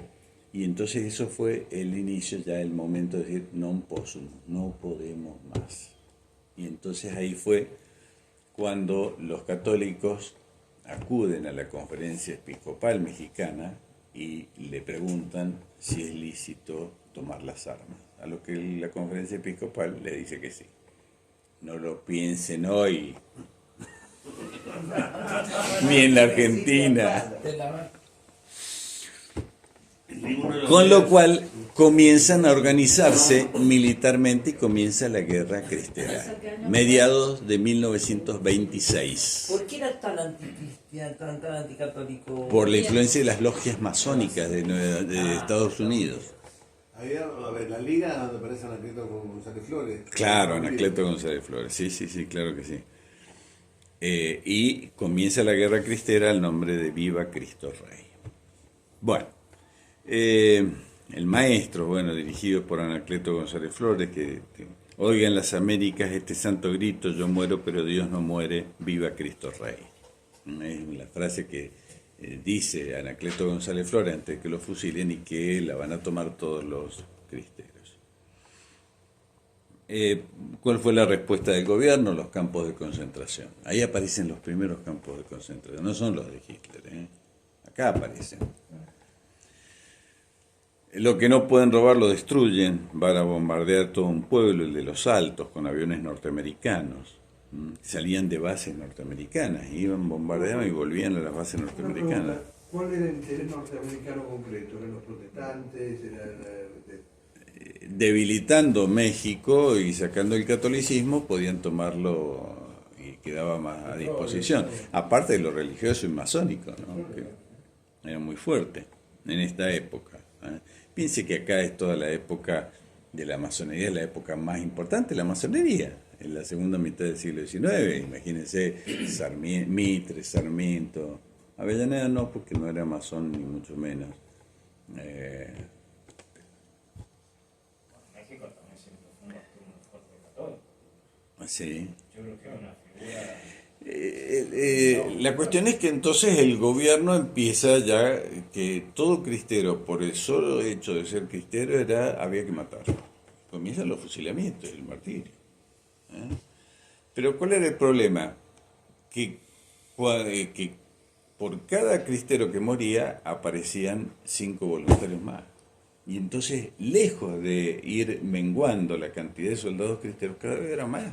Speaker 1: y entonces eso fue el inicio, ya el momento de decir non possum, no podemos más. Y entonces ahí fue cuando los católicos acuden a la Conferencia Episcopal Mexicana y le preguntan si es lícito tomar las armas, a lo que la Conferencia Episcopal le dice que sí. No lo piensen hoy, ni en la Argentina. Con lo cual comienzan a organizarse militarmente y comienza la Guerra Cristera, mediados de 1926.
Speaker 2: ¿Por qué era tan anticatólico?
Speaker 1: Por la influencia de las logias masónicas de Estados Unidos.
Speaker 6: Había, a ver, la liga donde aparece Anacleto con González Flores.
Speaker 1: Claro, Anacleto González Flores, sí, claro que sí. Y comienza la guerra cristera al nombre de Viva Cristo Rey. Bueno, el maestro, bueno, dirigido por Anacleto González Flores, que oiga en las Américas este santo grito: yo muero pero Dios no muere, viva Cristo Rey. Es la frase que dice Anacleto González Flores antes de que lo fusilen y que la van a tomar todos los cristeros. ¿Cuál fue la respuesta del gobierno? Los campos de concentración. Ahí aparecen los primeros campos de concentración, no son los de Hitler, acá aparecen. Lo que no pueden robar lo destruyen. Van a bombardear todo un pueblo, el de los Altos, con aviones norteamericanos. Salían de bases norteamericanas, iban, bombardeaban y volvían a las bases norteamericanas.
Speaker 6: ¿Cuál era el interés norteamericano concreto? ¿Eran los protestantes?
Speaker 1: Debilitando México y sacando el catolicismo, podían tomarlo y quedaba más a disposición. Aparte de lo religioso y masónico, ¿no? Que era muy fuerte en esta época. Piense que acá es toda la época de la masonería, la época más importante, la masonería, en la segunda mitad del siglo XIX. Imagínense Mitre, Sarmiento, Avellaneda no, porque no era masón ni mucho menos.
Speaker 3: México también siempre fue un fuerte católico.
Speaker 1: Sí.
Speaker 3: Yo creo que es una figura...
Speaker 1: La cuestión es que entonces el gobierno empieza ya que todo cristero, por el solo hecho de ser cristero, había que matarlo. Comienzan los fusilamientos, el martirio. Pero ¿cuál era el problema? Que por cada cristero que moría aparecían 5 voluntarios más. Y entonces, lejos de ir menguando la cantidad de soldados cristeros, cada vez era más.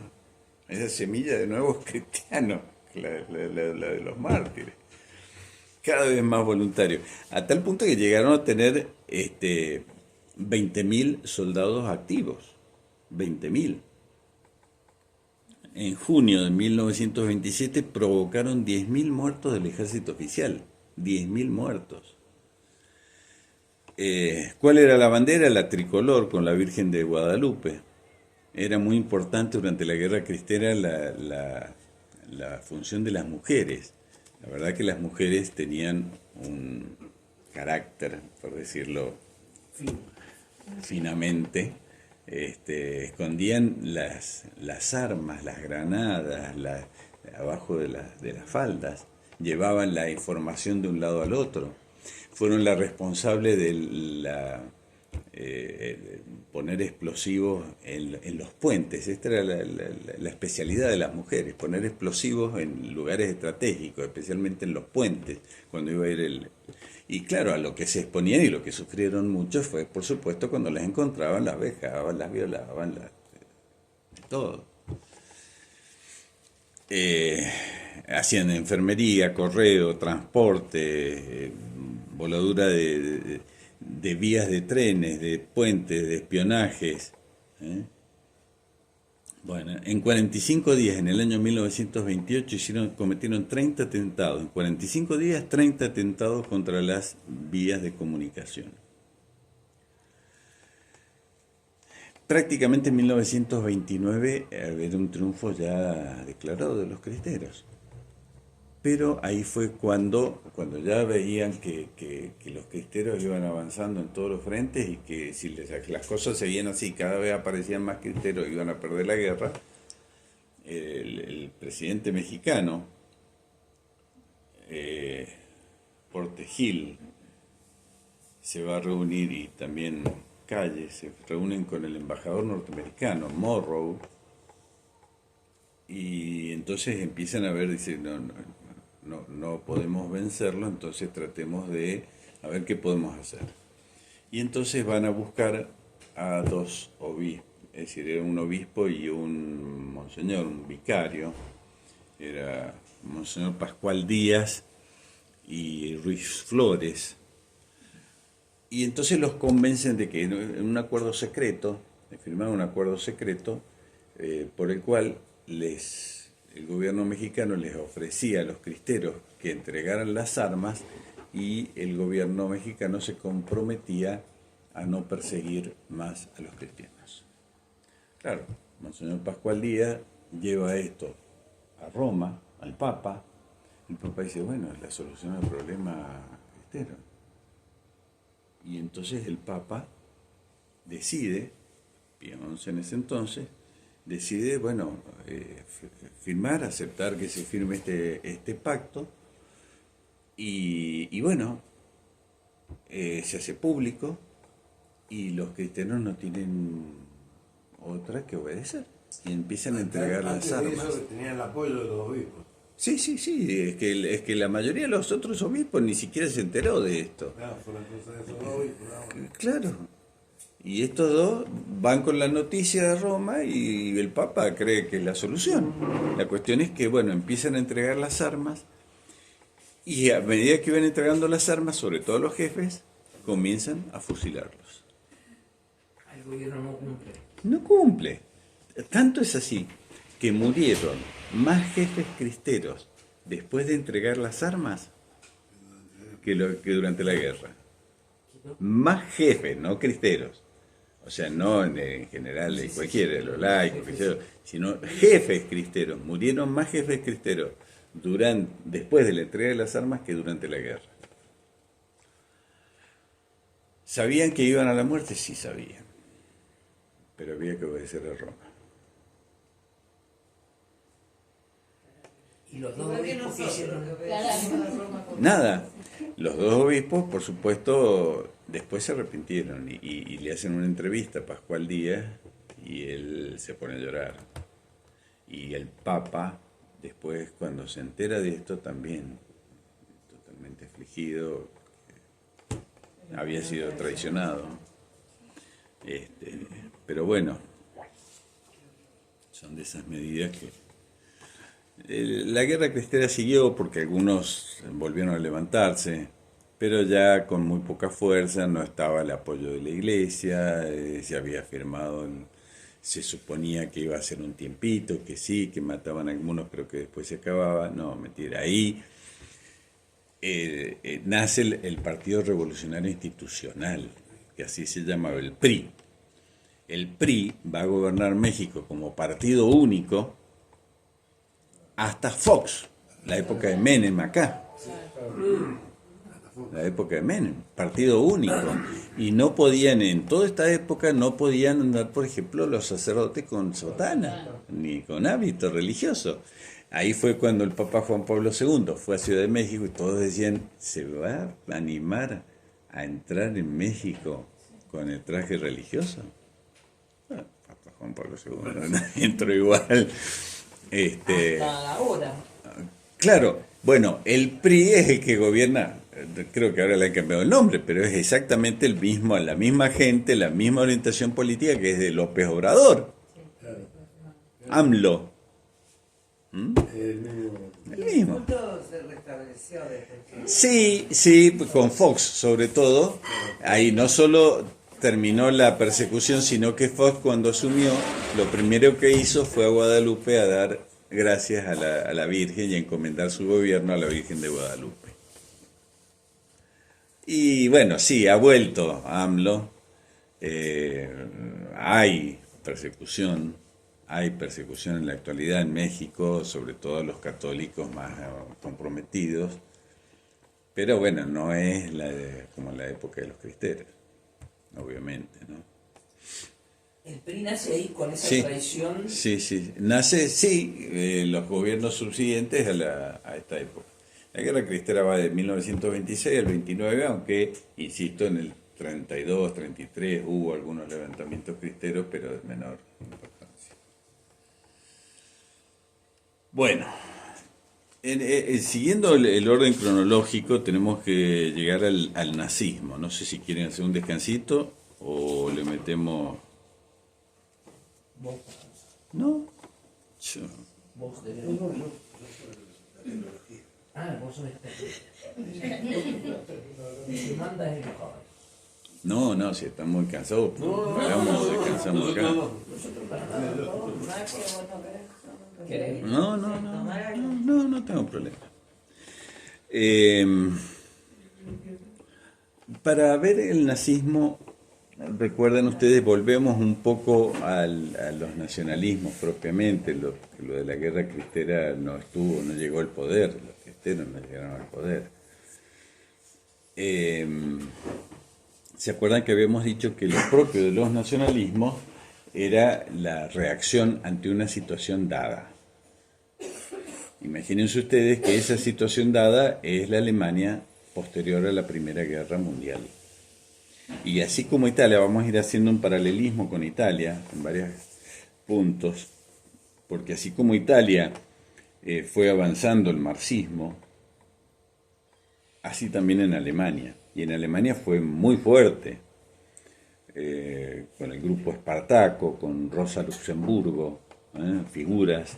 Speaker 1: Esa semilla de nuevos cristianos, la de los mártires. Cada vez más voluntarios. A tal punto que llegaron a tener 20.000 soldados activos. 20.000. En junio de 1927 provocaron 10.000 muertos del ejército oficial. 10.000 muertos. ¿Cuál era la bandera? La tricolor con la Virgen de Guadalupe. Era muy importante durante la guerra cristera la función de las mujeres. La verdad que las mujeres tenían un carácter, por decirlo finamente. Escondían las armas, las granadas, abajo de las faldas. Llevaban la información de un lado al otro. Fueron las responsables de poner explosivos en los puentes. Esta era la especialidad de las mujeres, poner explosivos en lugares estratégicos, especialmente en los puentes, cuando iba a ir Y claro, a lo que se exponían y lo que sufrieron muchos fue, por supuesto, cuando las encontraban, las vejaban, las violaban, todo. Hacían enfermería, correo, transporte, voladura de vías de trenes, de puentes, de espionajes. Bueno, en 45 días, en el año 1928, cometieron 30 atentados. En 45 días, 30 atentados contra las vías de comunicación. Prácticamente en 1929 era un triunfo ya declarado de los cristeros. Pero ahí fue cuando ya veían que los cristeros iban avanzando en todos los frentes y que si las cosas seguían así, cada vez aparecían más cristeros y iban a perder la guerra, el presidente mexicano, Porte Gil, se va a reunir, y también Calle, se reúnen con el embajador norteamericano, Morrow, y entonces empiezan a ver, dicen, no podemos vencerlo, entonces tratemos de a ver qué podemos hacer. Y entonces van a buscar a 2 obispos, es decir, era un obispo y un monseñor, un vicario, era Monseñor Pascual Díaz y Ruiz Flores. Y entonces los convencen de que en un acuerdo secreto, firmaron un acuerdo secreto, por el cual el gobierno mexicano les ofrecía a los cristeros que entregaran las armas y el gobierno mexicano se comprometía a no perseguir más a los cristianos. Claro, Monseñor Pascual Díaz lleva esto a Roma, al Papa. El Papa dice, bueno, es la solución al problema cristero. Y entonces el Papa decide, Pío XI en ese entonces, decide, bueno, firmar, aceptar que se firme este pacto. Y bueno, se hace público y los cristianos no tienen otra que obedecer. Y empiezan a entregar las armas.
Speaker 6: Antes de eso tenían el apoyo de los obispos.
Speaker 1: Sí, es que la mayoría de los otros obispos ni siquiera se enteró de esto.
Speaker 6: Claro, fue una cosa de esos dos obispos. ¿No?
Speaker 1: Claro. Y estos dos van con la noticia de Roma y el Papa cree que es la solución. La cuestión es que, bueno, empiezan a entregar las armas y a medida que van entregando las armas, sobre todo los jefes, comienzan a fusilarlos.
Speaker 2: El gobierno no cumple.
Speaker 1: No cumple. Tanto es así que murieron más jefes cristeros después de entregar las armas que durante la guerra. Más jefes, no cristeros. O sea, no en general, de cualquiera, los laicos, cristeros, sino jefes cristeros. Murieron más jefes cristeros después de la entrega de las armas que durante la guerra. ¿Sabían que iban a la muerte? Sí sabían. Pero había que obedecer a Roma.
Speaker 2: Y los dos
Speaker 5: Igual que
Speaker 2: obispos que
Speaker 5: nosotros,
Speaker 2: hicieron.
Speaker 5: que obedecemos a Roma con-
Speaker 1: Nada. Los dos obispos, por supuesto, después se arrepintieron y le hacen una entrevista a Pascual Díaz y él se pone a llorar. Y el Papa, después, cuando se entera de esto, también totalmente afligido, había sido traicionado. Pero bueno, son de esas medidas que... La guerra cristera siguió porque algunos volvieron a levantarse, pero ya con muy poca fuerza, no estaba el apoyo de la iglesia, se había firmado, se suponía que iba a ser un tiempito, que sí, que mataban a algunos, pero que después se acababa. No, mentira, ahí nace el Partido Revolucionario Institucional, que así se llamaba, el PRI. El PRI va a gobernar México como partido único hasta Fox, la época de Menem acá. La época de Menem, partido único. Y no podían, en toda esta época, no podían andar, por ejemplo, los sacerdotes con sotana, ni con hábito religioso. Ahí fue cuando el Papa Juan Pablo II fue a Ciudad de México y todos decían, ¿se va a animar a entrar en México con el traje religioso? Bueno, Papa Juan Pablo II entró igual.
Speaker 2: Hasta ahora.
Speaker 1: Claro, bueno, el PRI es el que gobierna, creo que ahora le han cambiado el nombre, pero es exactamente el mismo, la misma gente, la misma orientación política que es de López Obrador. AMLO. El mismo.
Speaker 5: Punto se restableció desde que...
Speaker 1: Sí, con Fox sobre todo. Ahí no solo terminó la persecución, sino que Fox cuando asumió, lo primero que hizo fue a Guadalupe a dar gracias a la Virgen y a encomendar su gobierno a la Virgen de Guadalupe. Y bueno, sí, ha vuelto AMLO. Hay persecución en la actualidad en México, sobre todo los católicos más comprometidos. Pero bueno, no es como la época de los cristeros, obviamente, ¿no?
Speaker 2: El PRI nace ahí con esa
Speaker 1: Sí.
Speaker 2: traición.
Speaker 1: Sí. Nace, los gobiernos subsiguientes a esta época. La guerra cristera va de 1926 al 29, aunque, insisto, en el 32, 33 hubo algunos levantamientos cristeros, pero de menor importancia. Bueno, siguiendo el orden cronológico, tenemos que llegar al nazismo. No sé si quieren hacer un descansito o le metemos...
Speaker 2: Vos,
Speaker 1: ¿No?
Speaker 2: vos de vos sos el manda es el mejor.
Speaker 1: No, si están muy cansados, descansamos acá.
Speaker 2: Nosotros para nada.
Speaker 4: Más que vos no querés.
Speaker 2: ¿Querés?
Speaker 1: No tengo problema. Para ver el nazismo Recuerden ustedes, volvemos un poco a los nacionalismos propiamente. Lo de la guerra cristera no llegó al poder, los cristeros no llegaron al poder. ¿Se acuerdan que habíamos dicho que lo propio de los nacionalismos era la reacción ante una situación dada? Imagínense ustedes que esa situación dada es la Alemania posterior a la Primera Guerra Mundial. Y así como Italia, vamos a ir haciendo un paralelismo con Italia en varios puntos, porque así como Italia fue avanzando el marxismo, así también en Alemania. Y en Alemania fue muy fuerte, con el grupo Espartaco, con Rosa Luxemburgo, figuras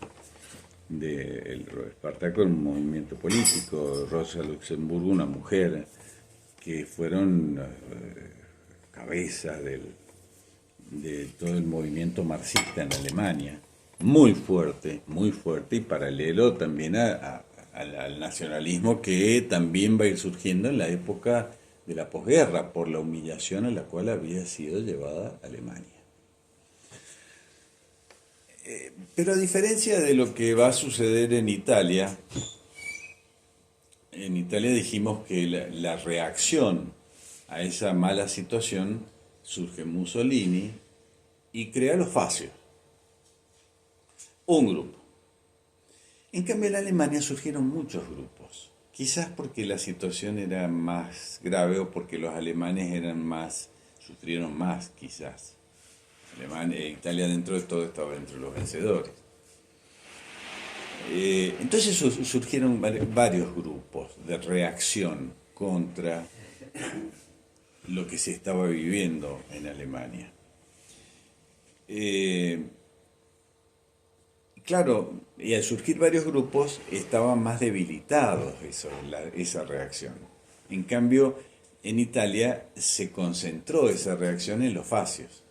Speaker 1: del Espartaco, un movimiento político, Rosa Luxemburgo, una mujer, que fueron cabezas de todo el movimiento marxista en Alemania, muy fuerte, y paralelo también al nacionalismo que también va a ir surgiendo en la época de la posguerra, por la humillación a la cual había sido llevada Alemania. Pero a diferencia de lo que va a suceder en Italia dijimos que la reacción a esa mala situación surge Mussolini y crea los fascios, un grupo. En cambio en Alemania surgieron muchos grupos, quizás porque la situación era más grave o porque los alemanes sufrieron más quizás. Italia dentro de todo estaba entre los vencedores. Entonces surgieron varios grupos de reacción contra lo que se estaba viviendo en Alemania. Claro, y al surgir varios grupos estaban más debilitados esa reacción. En cambio, en Italia se concentró esa reacción en los fascios.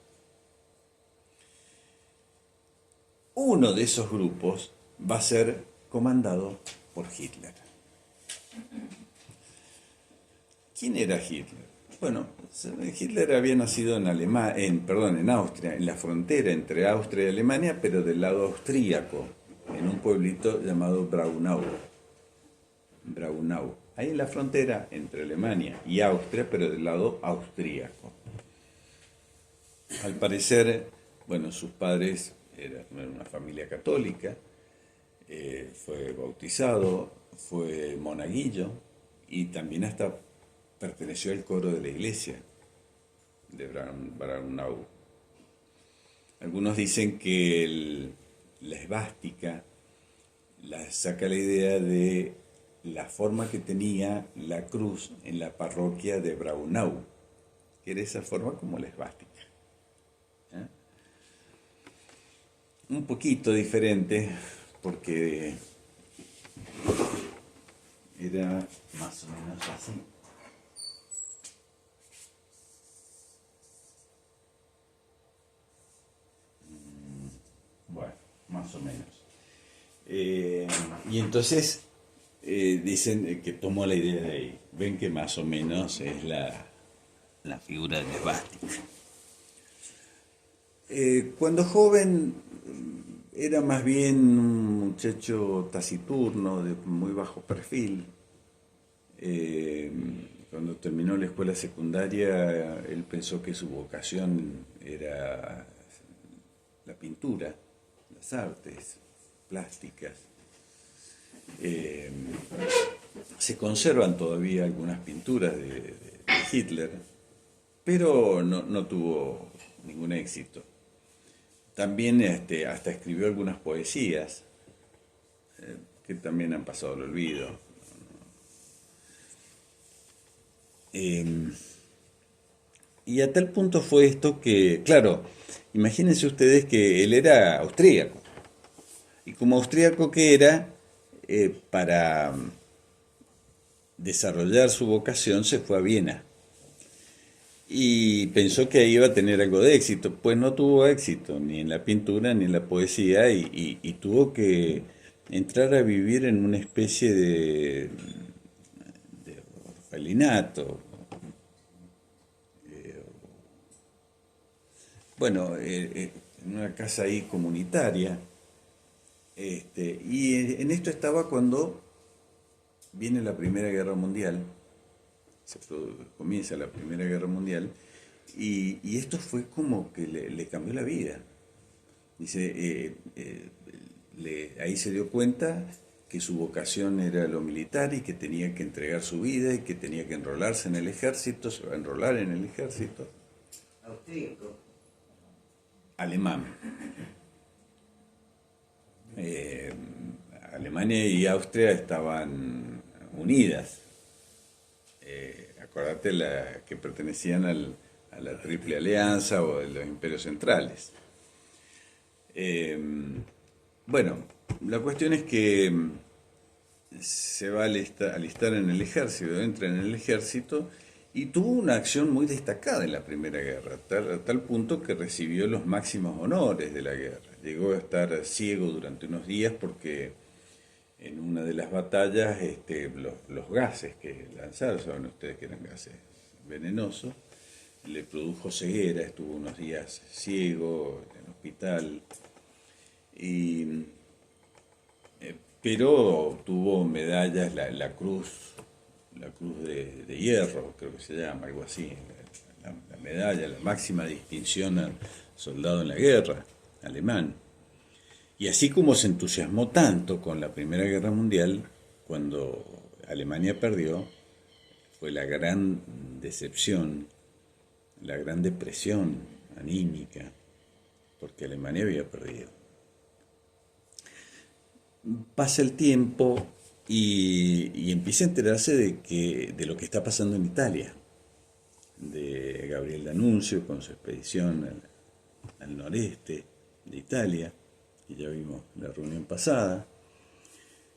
Speaker 1: Uno de esos grupos va a ser comandado por Hitler. ¿Quién era Hitler? Bueno, Hitler había nacido en Austria, en la frontera entre Austria y Alemania, pero del lado austríaco, en un pueblito llamado Braunau. Ahí en la frontera entre Alemania y Austria, pero del lado austríaco. Al parecer, bueno, sus padres eran una familia católica, fue bautizado, fue monaguillo y también hasta perteneció al coro de la iglesia de Braunau. Algunos dicen que la esvástica la saca la idea de la forma que tenía la cruz en la parroquia de Braunau, que era esa forma como la esvástica. Un poquito diferente, porque era más o menos así. Bueno, más o menos. Y entonces dicen que tomó la idea de ahí. Ven que más o menos es la figura de la esvástica. Cuando joven era más bien un muchacho taciturno, de muy bajo perfil. Cuando terminó la escuela secundaria, él pensó que su vocación era la pintura, las artes plásticas. Se conservan todavía algunas pinturas de Hitler, pero no tuvo ningún éxito. También hasta escribió algunas poesías que también han pasado al olvido. Y a tal punto fue esto que, claro, imagínense ustedes que él era austríaco. Y como austríaco que era, para desarrollar su vocación se fue a Viena. Y pensó que ahí iba a tener algo de éxito. Pues no tuvo éxito, ni en la pintura ni en la poesía, y tuvo que entrar a vivir en una especie de orfelinato, bueno, en una casa ahí comunitaria, y en esto estaba cuando viene la Primera Guerra Mundial, comienza la Primera Guerra Mundial, y esto fue como que le cambió la vida. Dice, ahí se dio cuenta que su vocación era lo militar y que tenía que entregar su vida y que tenía que enrolarse en el ejército, se va a enrolar en el ejército.
Speaker 5: Austríaco.
Speaker 1: Alemán. Alemania y Austria estaban unidas. Acordate que pertenecían a la Triple Alianza o de los imperios centrales. Bueno, la cuestión es que se va a alistar en el ejército, entra en el ejército y tuvo una acción muy destacada en la Primera Guerra, a tal punto que recibió los máximos honores de la guerra. Llegó a estar ciego durante unos días porque en una de las batallas los gases que lanzaron, saben ustedes que eran gases venenosos, le produjo ceguera, estuvo unos días ciego en el hospital, pero obtuvo medallas, la cruz de hierro, creo que se llama, algo así, la medalla, la máxima distinción al soldado en la guerra alemán. Y así como se entusiasmó tanto con la Primera Guerra Mundial, cuando Alemania perdió, fue la gran decepción, la gran depresión anímica, porque Alemania había perdido. Pasa el tiempo y empieza a enterarse de lo que está pasando en Italia, de Gabriel D'Annunzio con su expedición al noreste de Italia, que ya vimos la reunión pasada,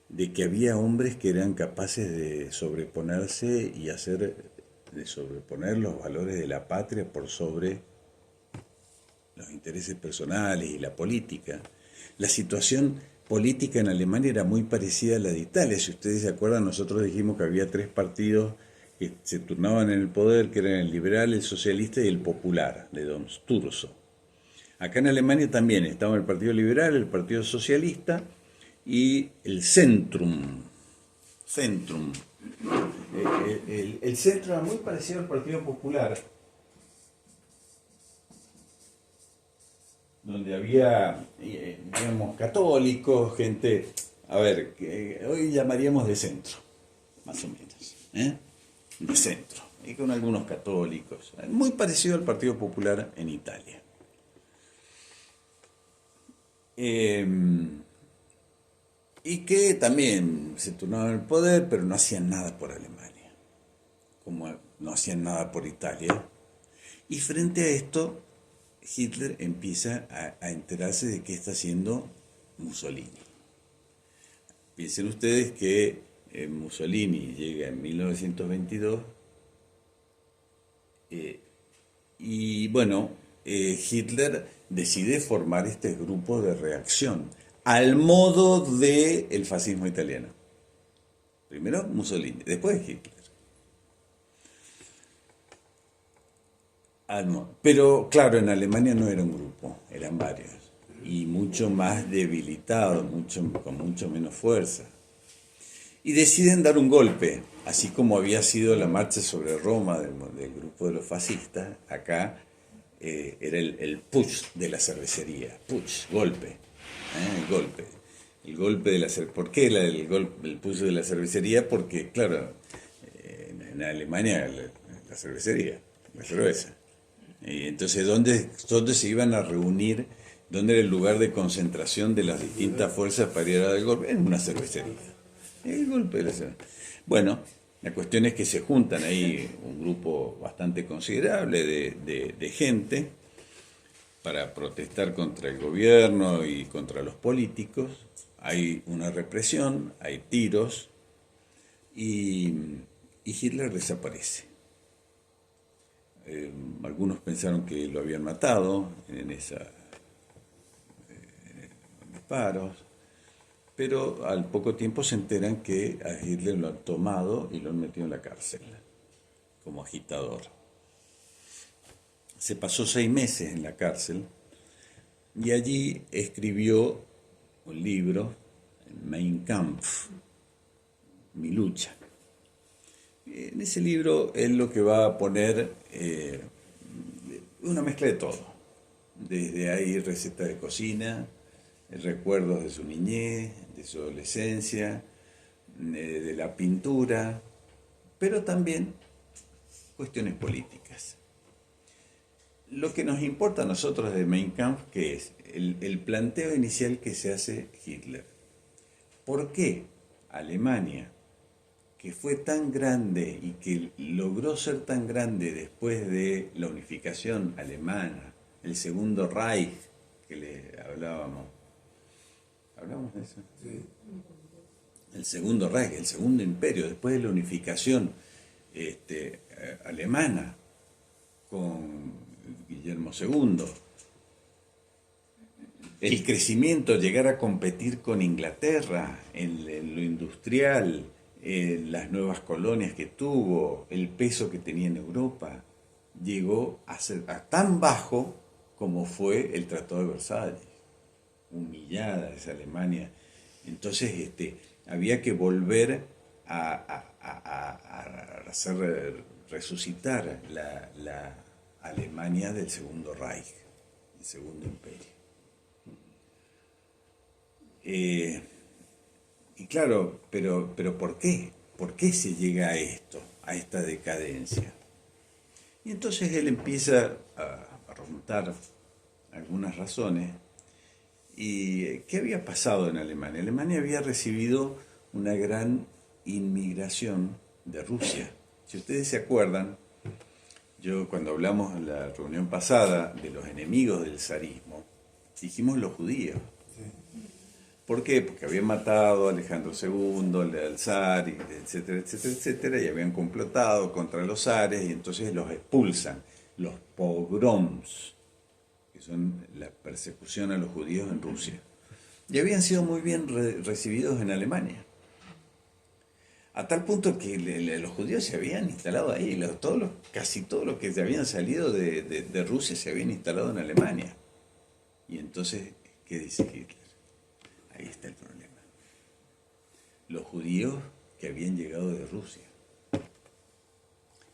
Speaker 1: de que había hombres que eran capaces de sobreponerse y de sobreponer los valores de la patria por sobre los intereses personales y la política. La situación política en Alemania era muy parecida a la de Italia. Si ustedes se acuerdan, nosotros dijimos que había 3 partidos que se turnaban en el poder, que eran el liberal, el socialista y el popular, de Don Sturzo. Acá en Alemania también estaba el Partido Liberal, el Partido Socialista y el Centrum. El Centrum era muy parecido al Partido Popular, donde había, digamos, católicos, gente, a ver, que hoy llamaríamos de centro, más o menos, de centro, y con algunos católicos, muy parecido al Partido Popular en Italia. Y que también se turnaban el poder, pero no hacían nada por Alemania, como no hacían nada por Italia. Y frente a esto, Hitler empieza a enterarse de qué está haciendo Mussolini. Piensen ustedes que Mussolini llega en 1922 y bueno, Hitler decide formar este grupo de reacción al modo del fascismo italiano. Primero Mussolini, después Hitler. Pero claro, en Alemania no era un grupo, eran varios, y mucho más debilitados, con mucho menos fuerza. Y deciden dar un golpe, así como había sido la marcha sobre Roma del grupo de los fascistas. Acá era el putsch de la cervecería, putsch, golpe, el golpe de la cervecería. ¿Por qué el putsch de la cervecería? Porque claro, en Alemania la cervecería, la cerveza. Y entonces, ¿dónde se iban a reunir? ¿Dónde era el lugar de concentración de las distintas fuerzas para ir a dar el golpe? En una cervecería. El golpe de la cervecería. Bueno, la cuestión es que se juntan ahí un grupo bastante considerable de gente para protestar contra el gobierno y contra los políticos. Hay una represión, hay tiros y Hitler desaparece. Algunos pensaron que lo habían matado en esos disparos, pero al poco tiempo se enteran que a Hitler lo han tomado y lo han metido en la cárcel como agitador. se pasó 6 meses en la cárcel y allí escribió un libro, Mein Kampf, Mi lucha. En ese libro él lo que va a poner una mezcla de todo. Desde ahí recetas de cocina, recuerdos de su niñez, de su adolescencia, de la pintura, pero también cuestiones políticas. Lo que nos importa a nosotros de Mein Kampf, que es el planteo inicial que se hace Hitler. ¿Por qué Alemania, que fue tan grande y que logró ser tan grande después de la unificación alemana, el Segundo Reich, que le hablábamos de eso?
Speaker 6: Sí.
Speaker 1: El Segundo Reich, el Segundo Imperio, después de la unificación alemana con Guillermo II, el crecimiento, llegar a competir con Inglaterra en lo industrial, las nuevas colonias que tuvo, el peso que tenía en Europa, llegó a ser tan bajo como fue el Tratado de Versalles. Humillada esa Alemania. Entonces había que volver a hacer resucitar la Alemania del Segundo Reich, el Segundo Imperio. Y claro, pero ¿por qué? ¿Por qué se llega a esto, a esta decadencia? Y entonces él empieza a remontar algunas razones. ¿Y qué había pasado en Alemania? Alemania había recibido una gran inmigración de Rusia. Si ustedes se acuerdan, yo cuando hablamos en la reunión pasada de los enemigos del zarismo, dijimos los judíos. ¿Por qué? Porque habían matado a Alejandro II, al zar, etcétera, etcétera, etcétera, y habían complotado contra los zares y entonces los expulsan. Los pogroms, que son la persecución a los judíos en Rusia. Y habían sido muy bien recibidos en Alemania. A tal punto que los judíos se habían instalado ahí, casi todos los que se habían salido de Rusia se habían instalado en Alemania. Y entonces, ¿qué dice Hitler? Ahí está el problema. Los judíos que habían llegado de Rusia.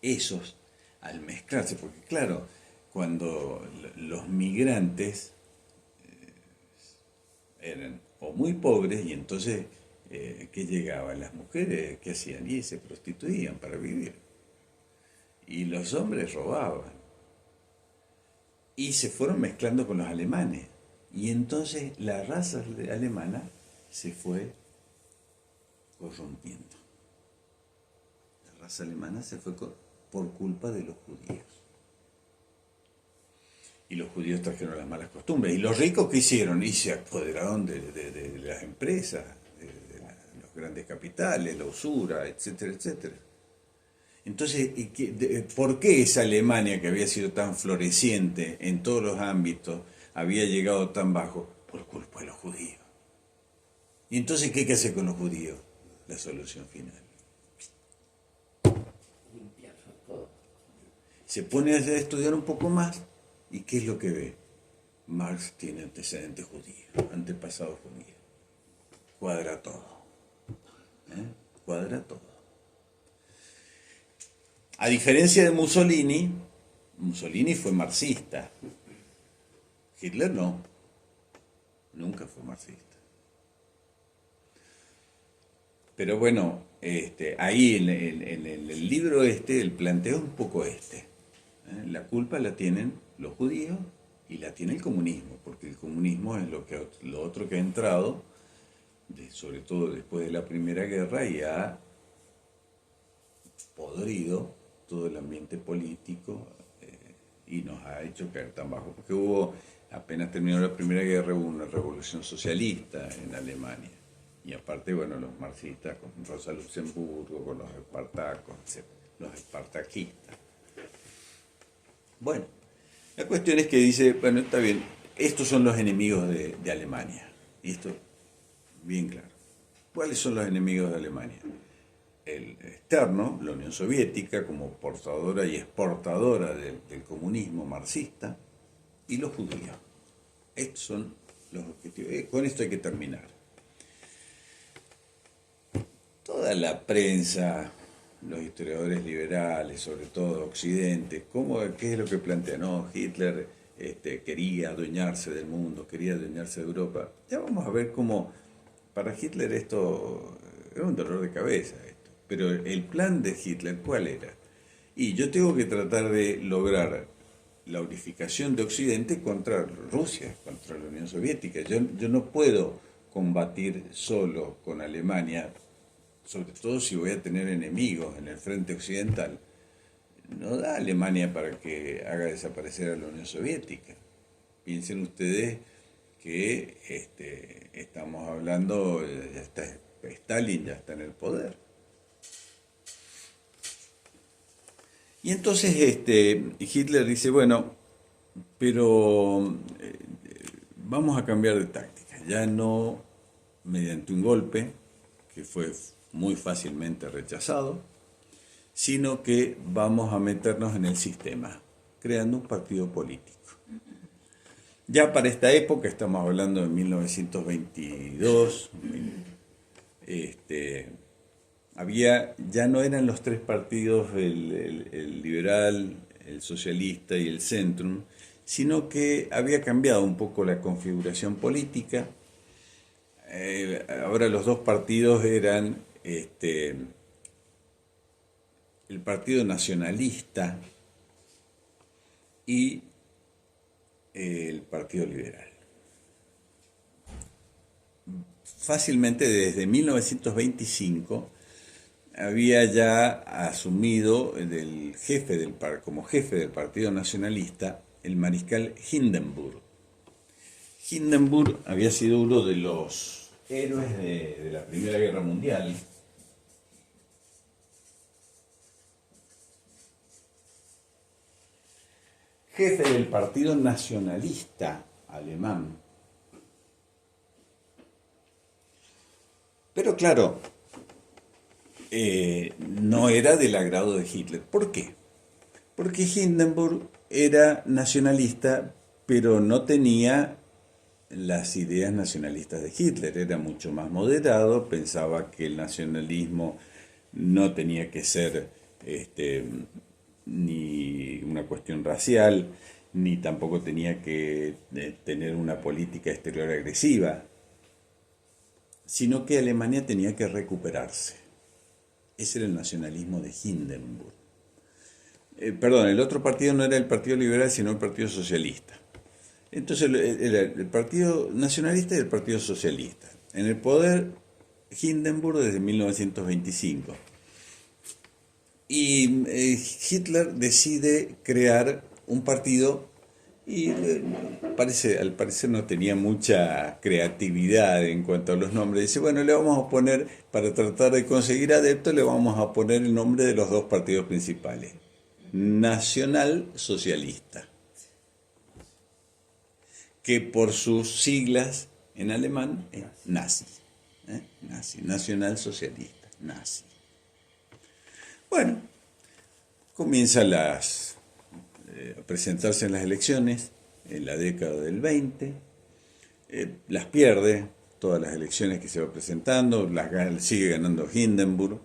Speaker 1: Esos, al mezclarse, porque claro, cuando los migrantes eran o muy pobres y entonces, ¿qué llegaban? Las mujeres, ¿qué hacían? Y se prostituían para vivir. Y los hombres robaban. Y se fueron mezclando con los alemanes. Y entonces la raza alemana se fue corrompiendo. La raza alemana se fue por culpa de los judíos. Y los judíos trajeron las malas costumbres. ¿Y los ricos qué hicieron? Y se apoderaron de las empresas, de los grandes capitales, la usura, etcétera, etcétera. Entonces, ¿por qué esa Alemania que había sido tan floreciente en todos los ámbitos había llegado tan bajo? Por culpa de los judíos. ¿Y entonces qué hay que hacer con los judíos? La solución final.
Speaker 2: Limpiar todo.
Speaker 1: Se pone a estudiar un poco más y ¿qué es lo que ve? Marx tiene antecedentes judíos, antepasados judíos. Cuadra todo. Cuadra todo. A diferencia de Mussolini, Mussolini fue marxista. Hitler no. Nunca fue marxista. Pero bueno, ahí en el libro el planteo es un poco La culpa la tienen los judíos y la tiene el comunismo, porque el comunismo es lo otro que ha entrado, sobre todo después de la Primera Guerra, y ha podrido todo el ambiente político y nos ha hecho caer tan bajo. Porque apenas terminó la Primera Guerra, hubo una revolución socialista en Alemania. Y aparte, bueno, los marxistas con Rosa Luxemburgo, con los espartacos, etc., los espartaquistas. Bueno, la cuestión es que dice, bueno, está bien, estos son los enemigos de Alemania. Y esto, bien claro. ¿Cuáles son los enemigos de Alemania? el externo, la Unión Soviética como portadora y exportadora del comunismo marxista, y los judíos. Estos son los objetivos. Con esto hay que terminar. Toda la prensa, los historiadores liberales, sobre todo Occidente, ¿qué es lo que plantean? No, Hitler quería adueñarse del mundo, quería adueñarse de Europa. Ya vamos a ver cómo para Hitler esto era un dolor de cabeza. Pero el plan de Hitler, ¿cuál era? Y yo tengo que tratar de lograr la unificación de Occidente contra Rusia, contra la Unión Soviética. Yo no puedo combatir solo con Alemania, sobre todo si voy a tener enemigos en el frente occidental. No da Alemania para que haga desaparecer a la Unión Soviética. Piensen ustedes que estamos hablando, ya está, Stalin ya está en el poder. Y entonces Hitler dice, bueno, pero vamos a cambiar de táctica, ya no mediante un golpe, que fue muy fácilmente rechazado, sino que vamos a meternos en el sistema, creando un partido político. Ya para esta época, estamos hablando de 1922, ya no eran los tres partidos, el liberal, el socialista y el centrum, sino que había cambiado un poco la configuración política. Ahora los dos partidos eran el Partido Nacionalista y el Partido Liberal. Fácilmente desde 1925 había ya asumido como jefe del Partido Nacionalista el mariscal Hindenburg. Hindenburg había sido uno de los héroes de la Primera Guerra Mundial. Jefe del Partido Nacionalista alemán. Pero claro, no era del agrado de Hitler. ¿Por qué? Porque Hindenburg era nacionalista, pero no tenía las ideas nacionalistas de Hitler. Era mucho más moderado, pensaba que el nacionalismo no tenía que ser ni una cuestión racial, ni tampoco tenía que tener una política exterior agresiva, sino que Alemania tenía que recuperarse. Ese era el nacionalismo de Hindenburg. El otro partido no era el Partido Liberal, sino el Partido Socialista. Entonces era el Partido Nacionalista y el Partido Socialista. En el poder, Hindenburg desde 1925. Y Hitler decide crear un partido y al parecer no tenía mucha creatividad en cuanto a los nombres. Dice, bueno, le vamos a poner, para tratar de conseguir adeptos, le vamos a poner el nombre de los dos partidos principales. Nacional Socialista, que por sus siglas en alemán es nazi. Nazi, Nacional Socialista, nazi. Bueno, comienza a presentarse en las elecciones en la década del 20, las pierde, todas las elecciones que se va presentando, sigue ganando Hindenburg,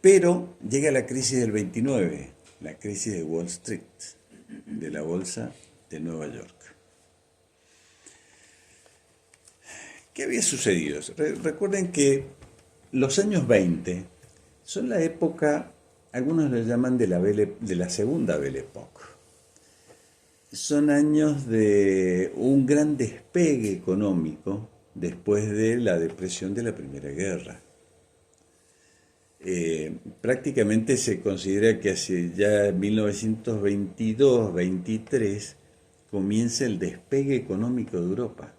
Speaker 1: pero llega la crisis del 29, la crisis de Wall Street, de la bolsa de Nueva York. ¿Qué había sucedido? Recuerden que los años 20 son la época, algunos le llaman de la segunda Belle Époque. Son años de un gran despegue económico después de la depresión de la Primera Guerra. Prácticamente se considera que hacia ya 1922-23 comienza el despegue económico de Europa.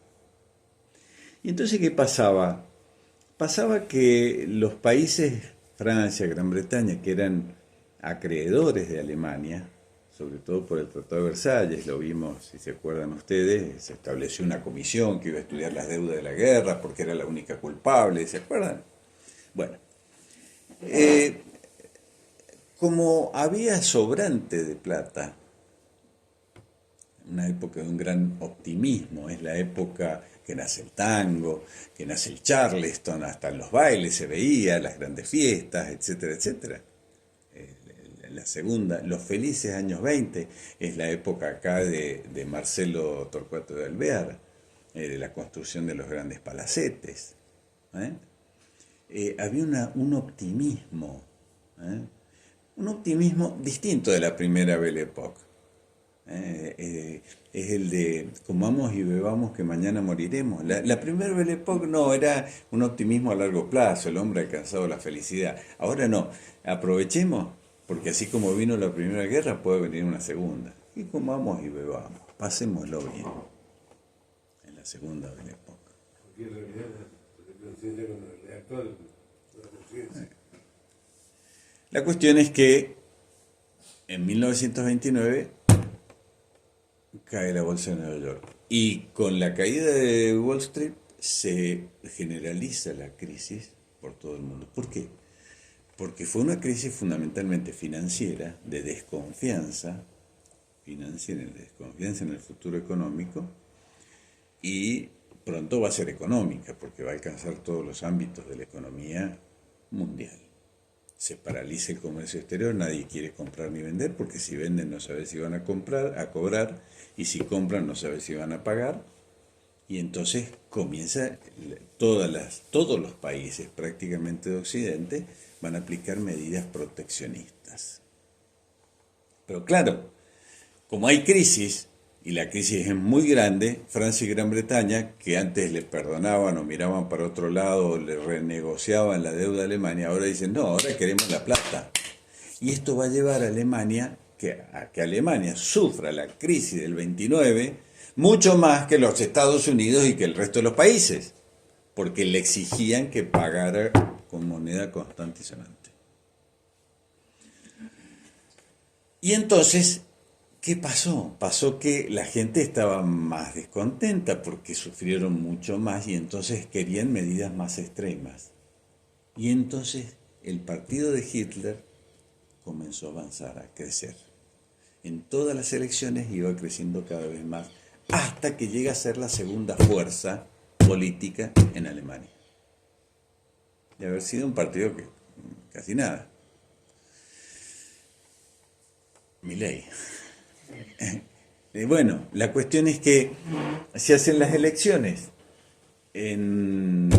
Speaker 1: Y entonces, ¿qué pasaba? Pasaba que los países, Francia, Gran Bretaña, que eran acreedores de Alemania, sobre todo por el Tratado de Versalles, lo vimos, si se acuerdan ustedes, se estableció una comisión que iba a estudiar las deudas de la guerra porque era la única culpable, ¿se acuerdan? Bueno, Como había sobrante de plata, una época de un gran optimismo, es la época que nace el tango, que nace el Charleston, hasta en los bailes se veía, las grandes fiestas, etcétera, etcétera. La segunda, los felices años 20, es la época acá de Marcelo Torcuato de Alvear, de la construcción de los grandes palacetes. Había un optimismo, un optimismo distinto de la primera Belle Époque. Es el de comamos y bebamos que mañana moriremos. La primera Belle Époque no, era un optimismo a largo plazo, el hombre ha alcanzado la felicidad. Ahora no, aprovechemos, porque así como vino la primera guerra puede venir una segunda. Y comamos y bebamos, pasémoslo bien. En la segunda Belle Époque.
Speaker 6: Porque en realidad la conciencia con la realidad actual, la conciencia.
Speaker 1: La cuestión es que en 1929 cae la bolsa de Nueva York y con la caída de Wall Street se generaliza la crisis por todo el mundo. ¿Por qué? Porque fue una crisis fundamentalmente financiera, de desconfianza financiera, de desconfianza en el futuro económico, y pronto va a ser económica porque va a alcanzar todos los ámbitos de la economía mundial. Se paraliza el comercio exterior, nadie quiere comprar ni vender, porque si venden no sabe si van a comprar, a cobrar, y si compran no sabe si van a pagar, y entonces comienza, todos los países prácticamente de Occidente van a aplicar medidas proteccionistas. Pero claro, como hay crisis, y la crisis es muy grande, Francia y Gran Bretaña, que antes le perdonaban o miraban para otro lado o le renegociaban la deuda a Alemania, ahora dicen, no, ahora queremos la plata. Y esto va a llevar a Alemania, a que Alemania sufra la crisis del 29, mucho más que los Estados Unidos y que el resto de los países, porque le exigían que pagara con moneda constante y sonante. Y entonces, ¿qué pasó? Pasó que la gente estaba más descontenta porque sufrieron mucho más y entonces querían medidas más extremas. Y entonces el partido de Hitler comenzó a avanzar, a crecer. En todas las elecciones iba creciendo cada vez más, hasta que llega a ser la segunda fuerza política en Alemania. De haber sido un partido que casi nada. Milei. Bueno, la cuestión es que se hacen las elecciones en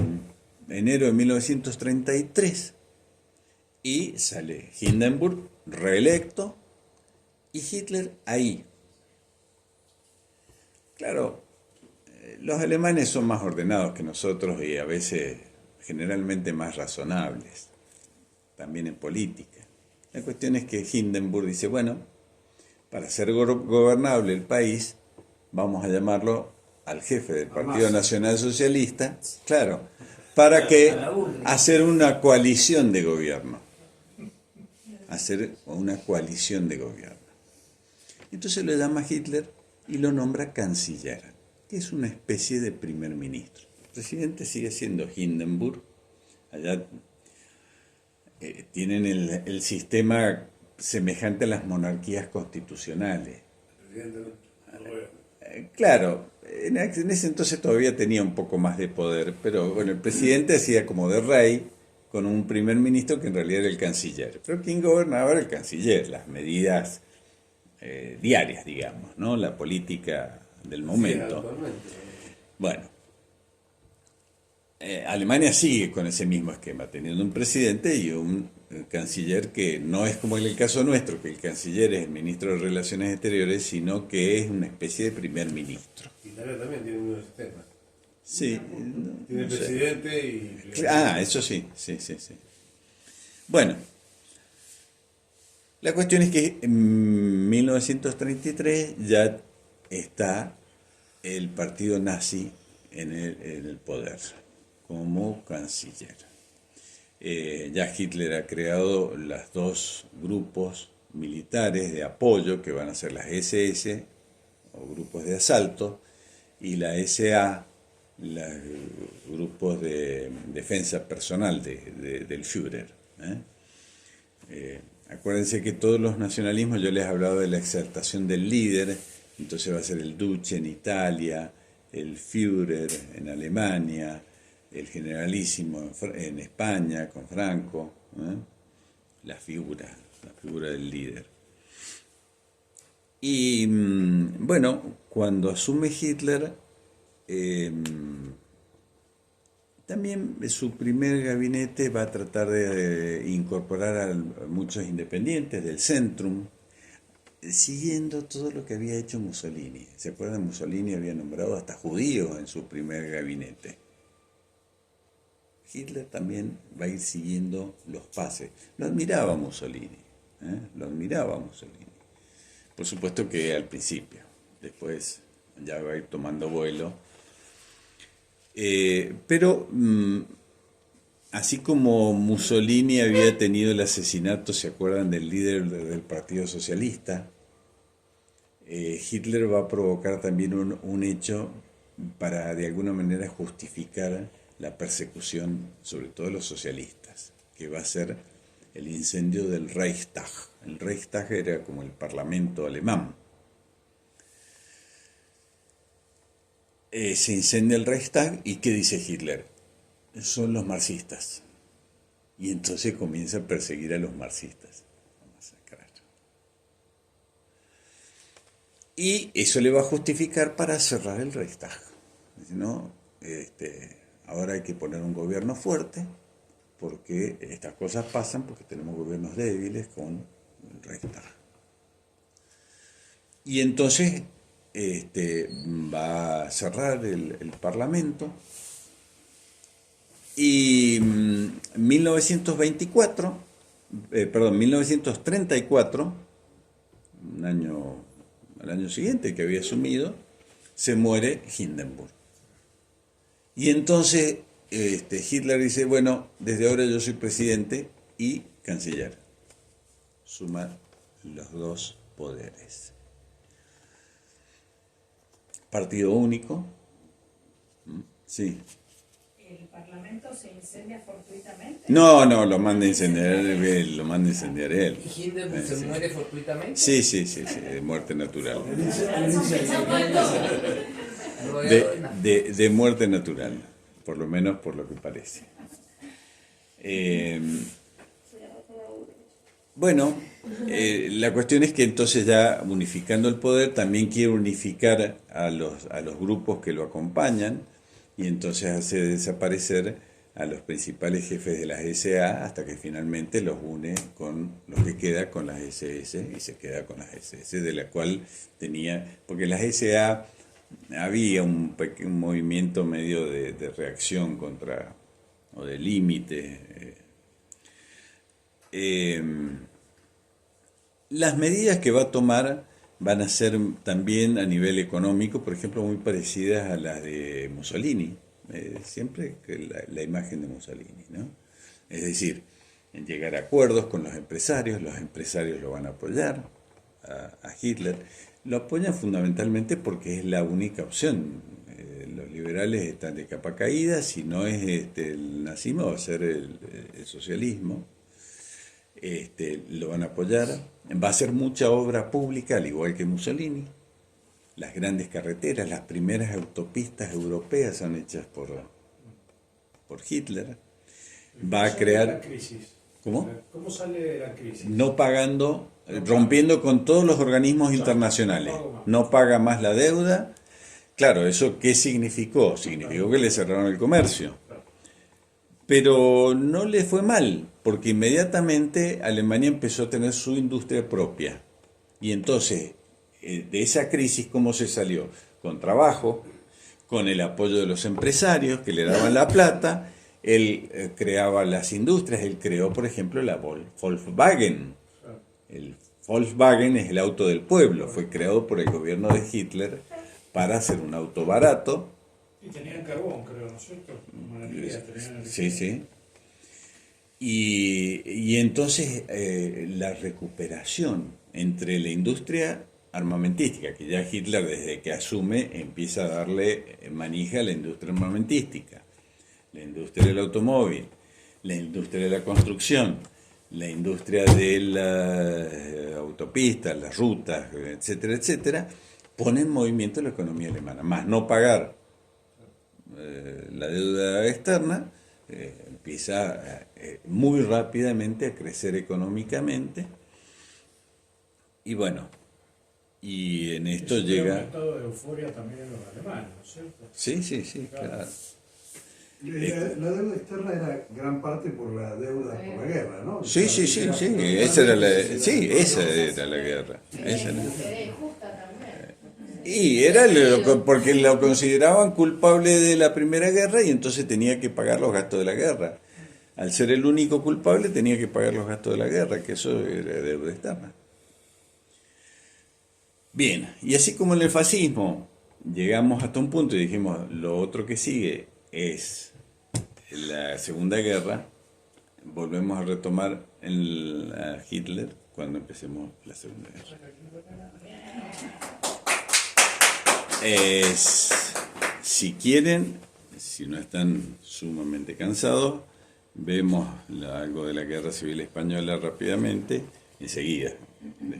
Speaker 1: enero de 1933 y sale Hindenburg reelecto y Hitler ahí. Claro, los alemanes son más ordenados que nosotros y a veces generalmente más razonables, también en política. La cuestión es que Hindenburg dice, bueno, para ser gobernable el país, vamos a llamarlo al jefe del Partido Nacional Socialista, claro, para que hacer una coalición de gobierno. Hacer una coalición de gobierno. Entonces lo llama Hitler y lo nombra canciller, que es una especie de primer ministro. El presidente sigue siendo Hindenburg. Allá tienen el sistema semejante a las monarquías constitucionales. Claro, en ese entonces todavía tenía un poco más de poder, pero bueno, el presidente hacía como de rey con un primer ministro que en realidad era el canciller. Pero quien gobernaba era el canciller, las medidas diarias, digamos, ¿no? La política del momento. Bueno, Alemania sigue con ese mismo esquema, teniendo un presidente y un canciller que no es como en el caso nuestro, que el canciller es el ministro de Relaciones Exteriores, sino que es una especie de primer ministro.
Speaker 6: Italia también tiene un sistema.
Speaker 1: Sí.
Speaker 6: Tiene presidente y...
Speaker 1: Eso sí, sí. Bueno, la cuestión es que en 1933 ya está el partido nazi en el poder como canciller. Ya Hitler ha creado los dos grupos militares de apoyo que van a ser las SS o grupos de asalto y la SA, los grupos de defensa personal del Führer. Acuérdense que todos los nacionalismos, yo les he hablado de la exaltación del líder, entonces va a ser el Duce en Italia, el Führer en Alemania, el Generalísimo en España con Franco, ¿eh? la figura del líder. Y bueno, cuando asume Hitler, también su primer gabinete va a tratar de incorporar a muchos independientes del Centrum, siguiendo todo lo que había hecho Mussolini. ¿Se acuerdan? Mussolini había nombrado hasta judíos en su primer gabinete. Hitler también va a ir siguiendo los pases. Lo admiraba Mussolini, lo admiraba Mussolini. Por supuesto que al principio, después ya va a ir tomando vuelo. Pero así como Mussolini había tenido el asesinato, ¿se acuerdan del líder del Partido Socialista? Hitler va a provocar también un hecho para de alguna manera justificar la persecución, sobre todo de los socialistas, que va a ser el incendio del Reichstag. El Reichstag era como el parlamento alemán. Se incendia el Reichstag y ¿qué dice Hitler? Son los marxistas. Y entonces comienza a perseguir a los marxistas, a masacrar. Y eso le va a justificar para cerrar el Reichstag. Dice, no, ahora hay que poner un gobierno fuerte, porque estas cosas pasan porque tenemos gobiernos débiles con el Reichstag. Y entonces va a cerrar el Parlamento y 1934, al año siguiente que había asumido, se muere Hindenburg. Y entonces Hitler dice, bueno, desde ahora yo soy presidente y canciller. Suma los dos poderes. Partido único. Sí.
Speaker 4: ¿El Parlamento se incendia fortuitamente?
Speaker 1: No, lo manda a incendiar él,
Speaker 2: ¿Y Hindenburg se
Speaker 1: Sí.
Speaker 2: muere fortuitamente?
Speaker 1: Sí, de muerte natural.
Speaker 2: No había nada.
Speaker 1: De muerte natural, por lo menos por lo que parece. Bueno, la cuestión es que entonces ya unificando el poder también quiere unificar a los grupos que lo acompañan y entonces hace desaparecer a los principales jefes de las SA hasta que finalmente los une con los que queda con las SS y se queda con las SS, de la cual tenía, porque las SA había un movimiento medio de reacción contra, o de límite. Las medidas que va a tomar van a ser también a nivel económico, por ejemplo, muy parecidas a las de Mussolini, siempre la imagen de Mussolini, ¿no? Es decir, en llegar a acuerdos con los empresarios lo van a apoyar a Hitler, lo apoyan fundamentalmente porque es la única opción. Los liberales están de capa caída, si no es el nazismo va a ser el socialismo. Lo van a apoyar, va a hacer mucha obra pública, al igual que Mussolini. Las grandes carreteras, las primeras autopistas europeas son hechas por Hitler. Va a crear... ¿Cómo?
Speaker 3: ¿Cómo sale de la crisis?
Speaker 1: No pagando, rompiendo con todos los organismos internacionales. No paga más la deuda. Claro, ¿eso qué significó? Significó que le cerraron el comercio. Pero no le fue mal, porque inmediatamente Alemania empezó a tener su industria propia. Y entonces, de esa crisis, ¿cómo se salió? Con trabajo, con el apoyo de los empresarios que le daban la plata. Él creaba las industrias, él creó, por ejemplo, la Volkswagen. El Volkswagen es el auto del pueblo, fue creado por el gobierno de Hitler para hacer un auto barato.
Speaker 3: Y tenían carbón, creo, ¿no es cierto?
Speaker 1: Sí. Y entonces la recuperación entre la industria armamentística, que ya Hitler desde que asume empieza a darle manija a la industria armamentística, la industria del automóvil, la industria de la construcción, la industria de las autopistas, las rutas, etcétera, etcétera, pone en movimiento la economía alemana. Más no pagar la deuda externa, empieza muy rápidamente a crecer económicamente. Y bueno, y en esto
Speaker 3: Eso
Speaker 1: llega...
Speaker 3: un estado de euforia también en los alemanes, ¿no es cierto?
Speaker 1: Sí, claro.
Speaker 6: La deuda externa era gran parte por la deuda por la guerra, ¿no?
Speaker 1: Sí, esa era la guerra. Esa era.
Speaker 4: Era injusta también.
Speaker 1: Y era porque lo consideraban culpable de la Primera Guerra y entonces tenía que pagar los gastos de la guerra. Al ser el único culpable tenía que pagar los gastos de la guerra, que eso era deuda externa. Bien, y así como en el fascismo llegamos hasta un punto y dijimos, lo otro que sigue es la Segunda Guerra, volvemos a retomar a Hitler cuando empecemos la Segunda Guerra. Si quieren, si no están sumamente cansados, vemos algo de la Guerra Civil Española rápidamente, enseguida, después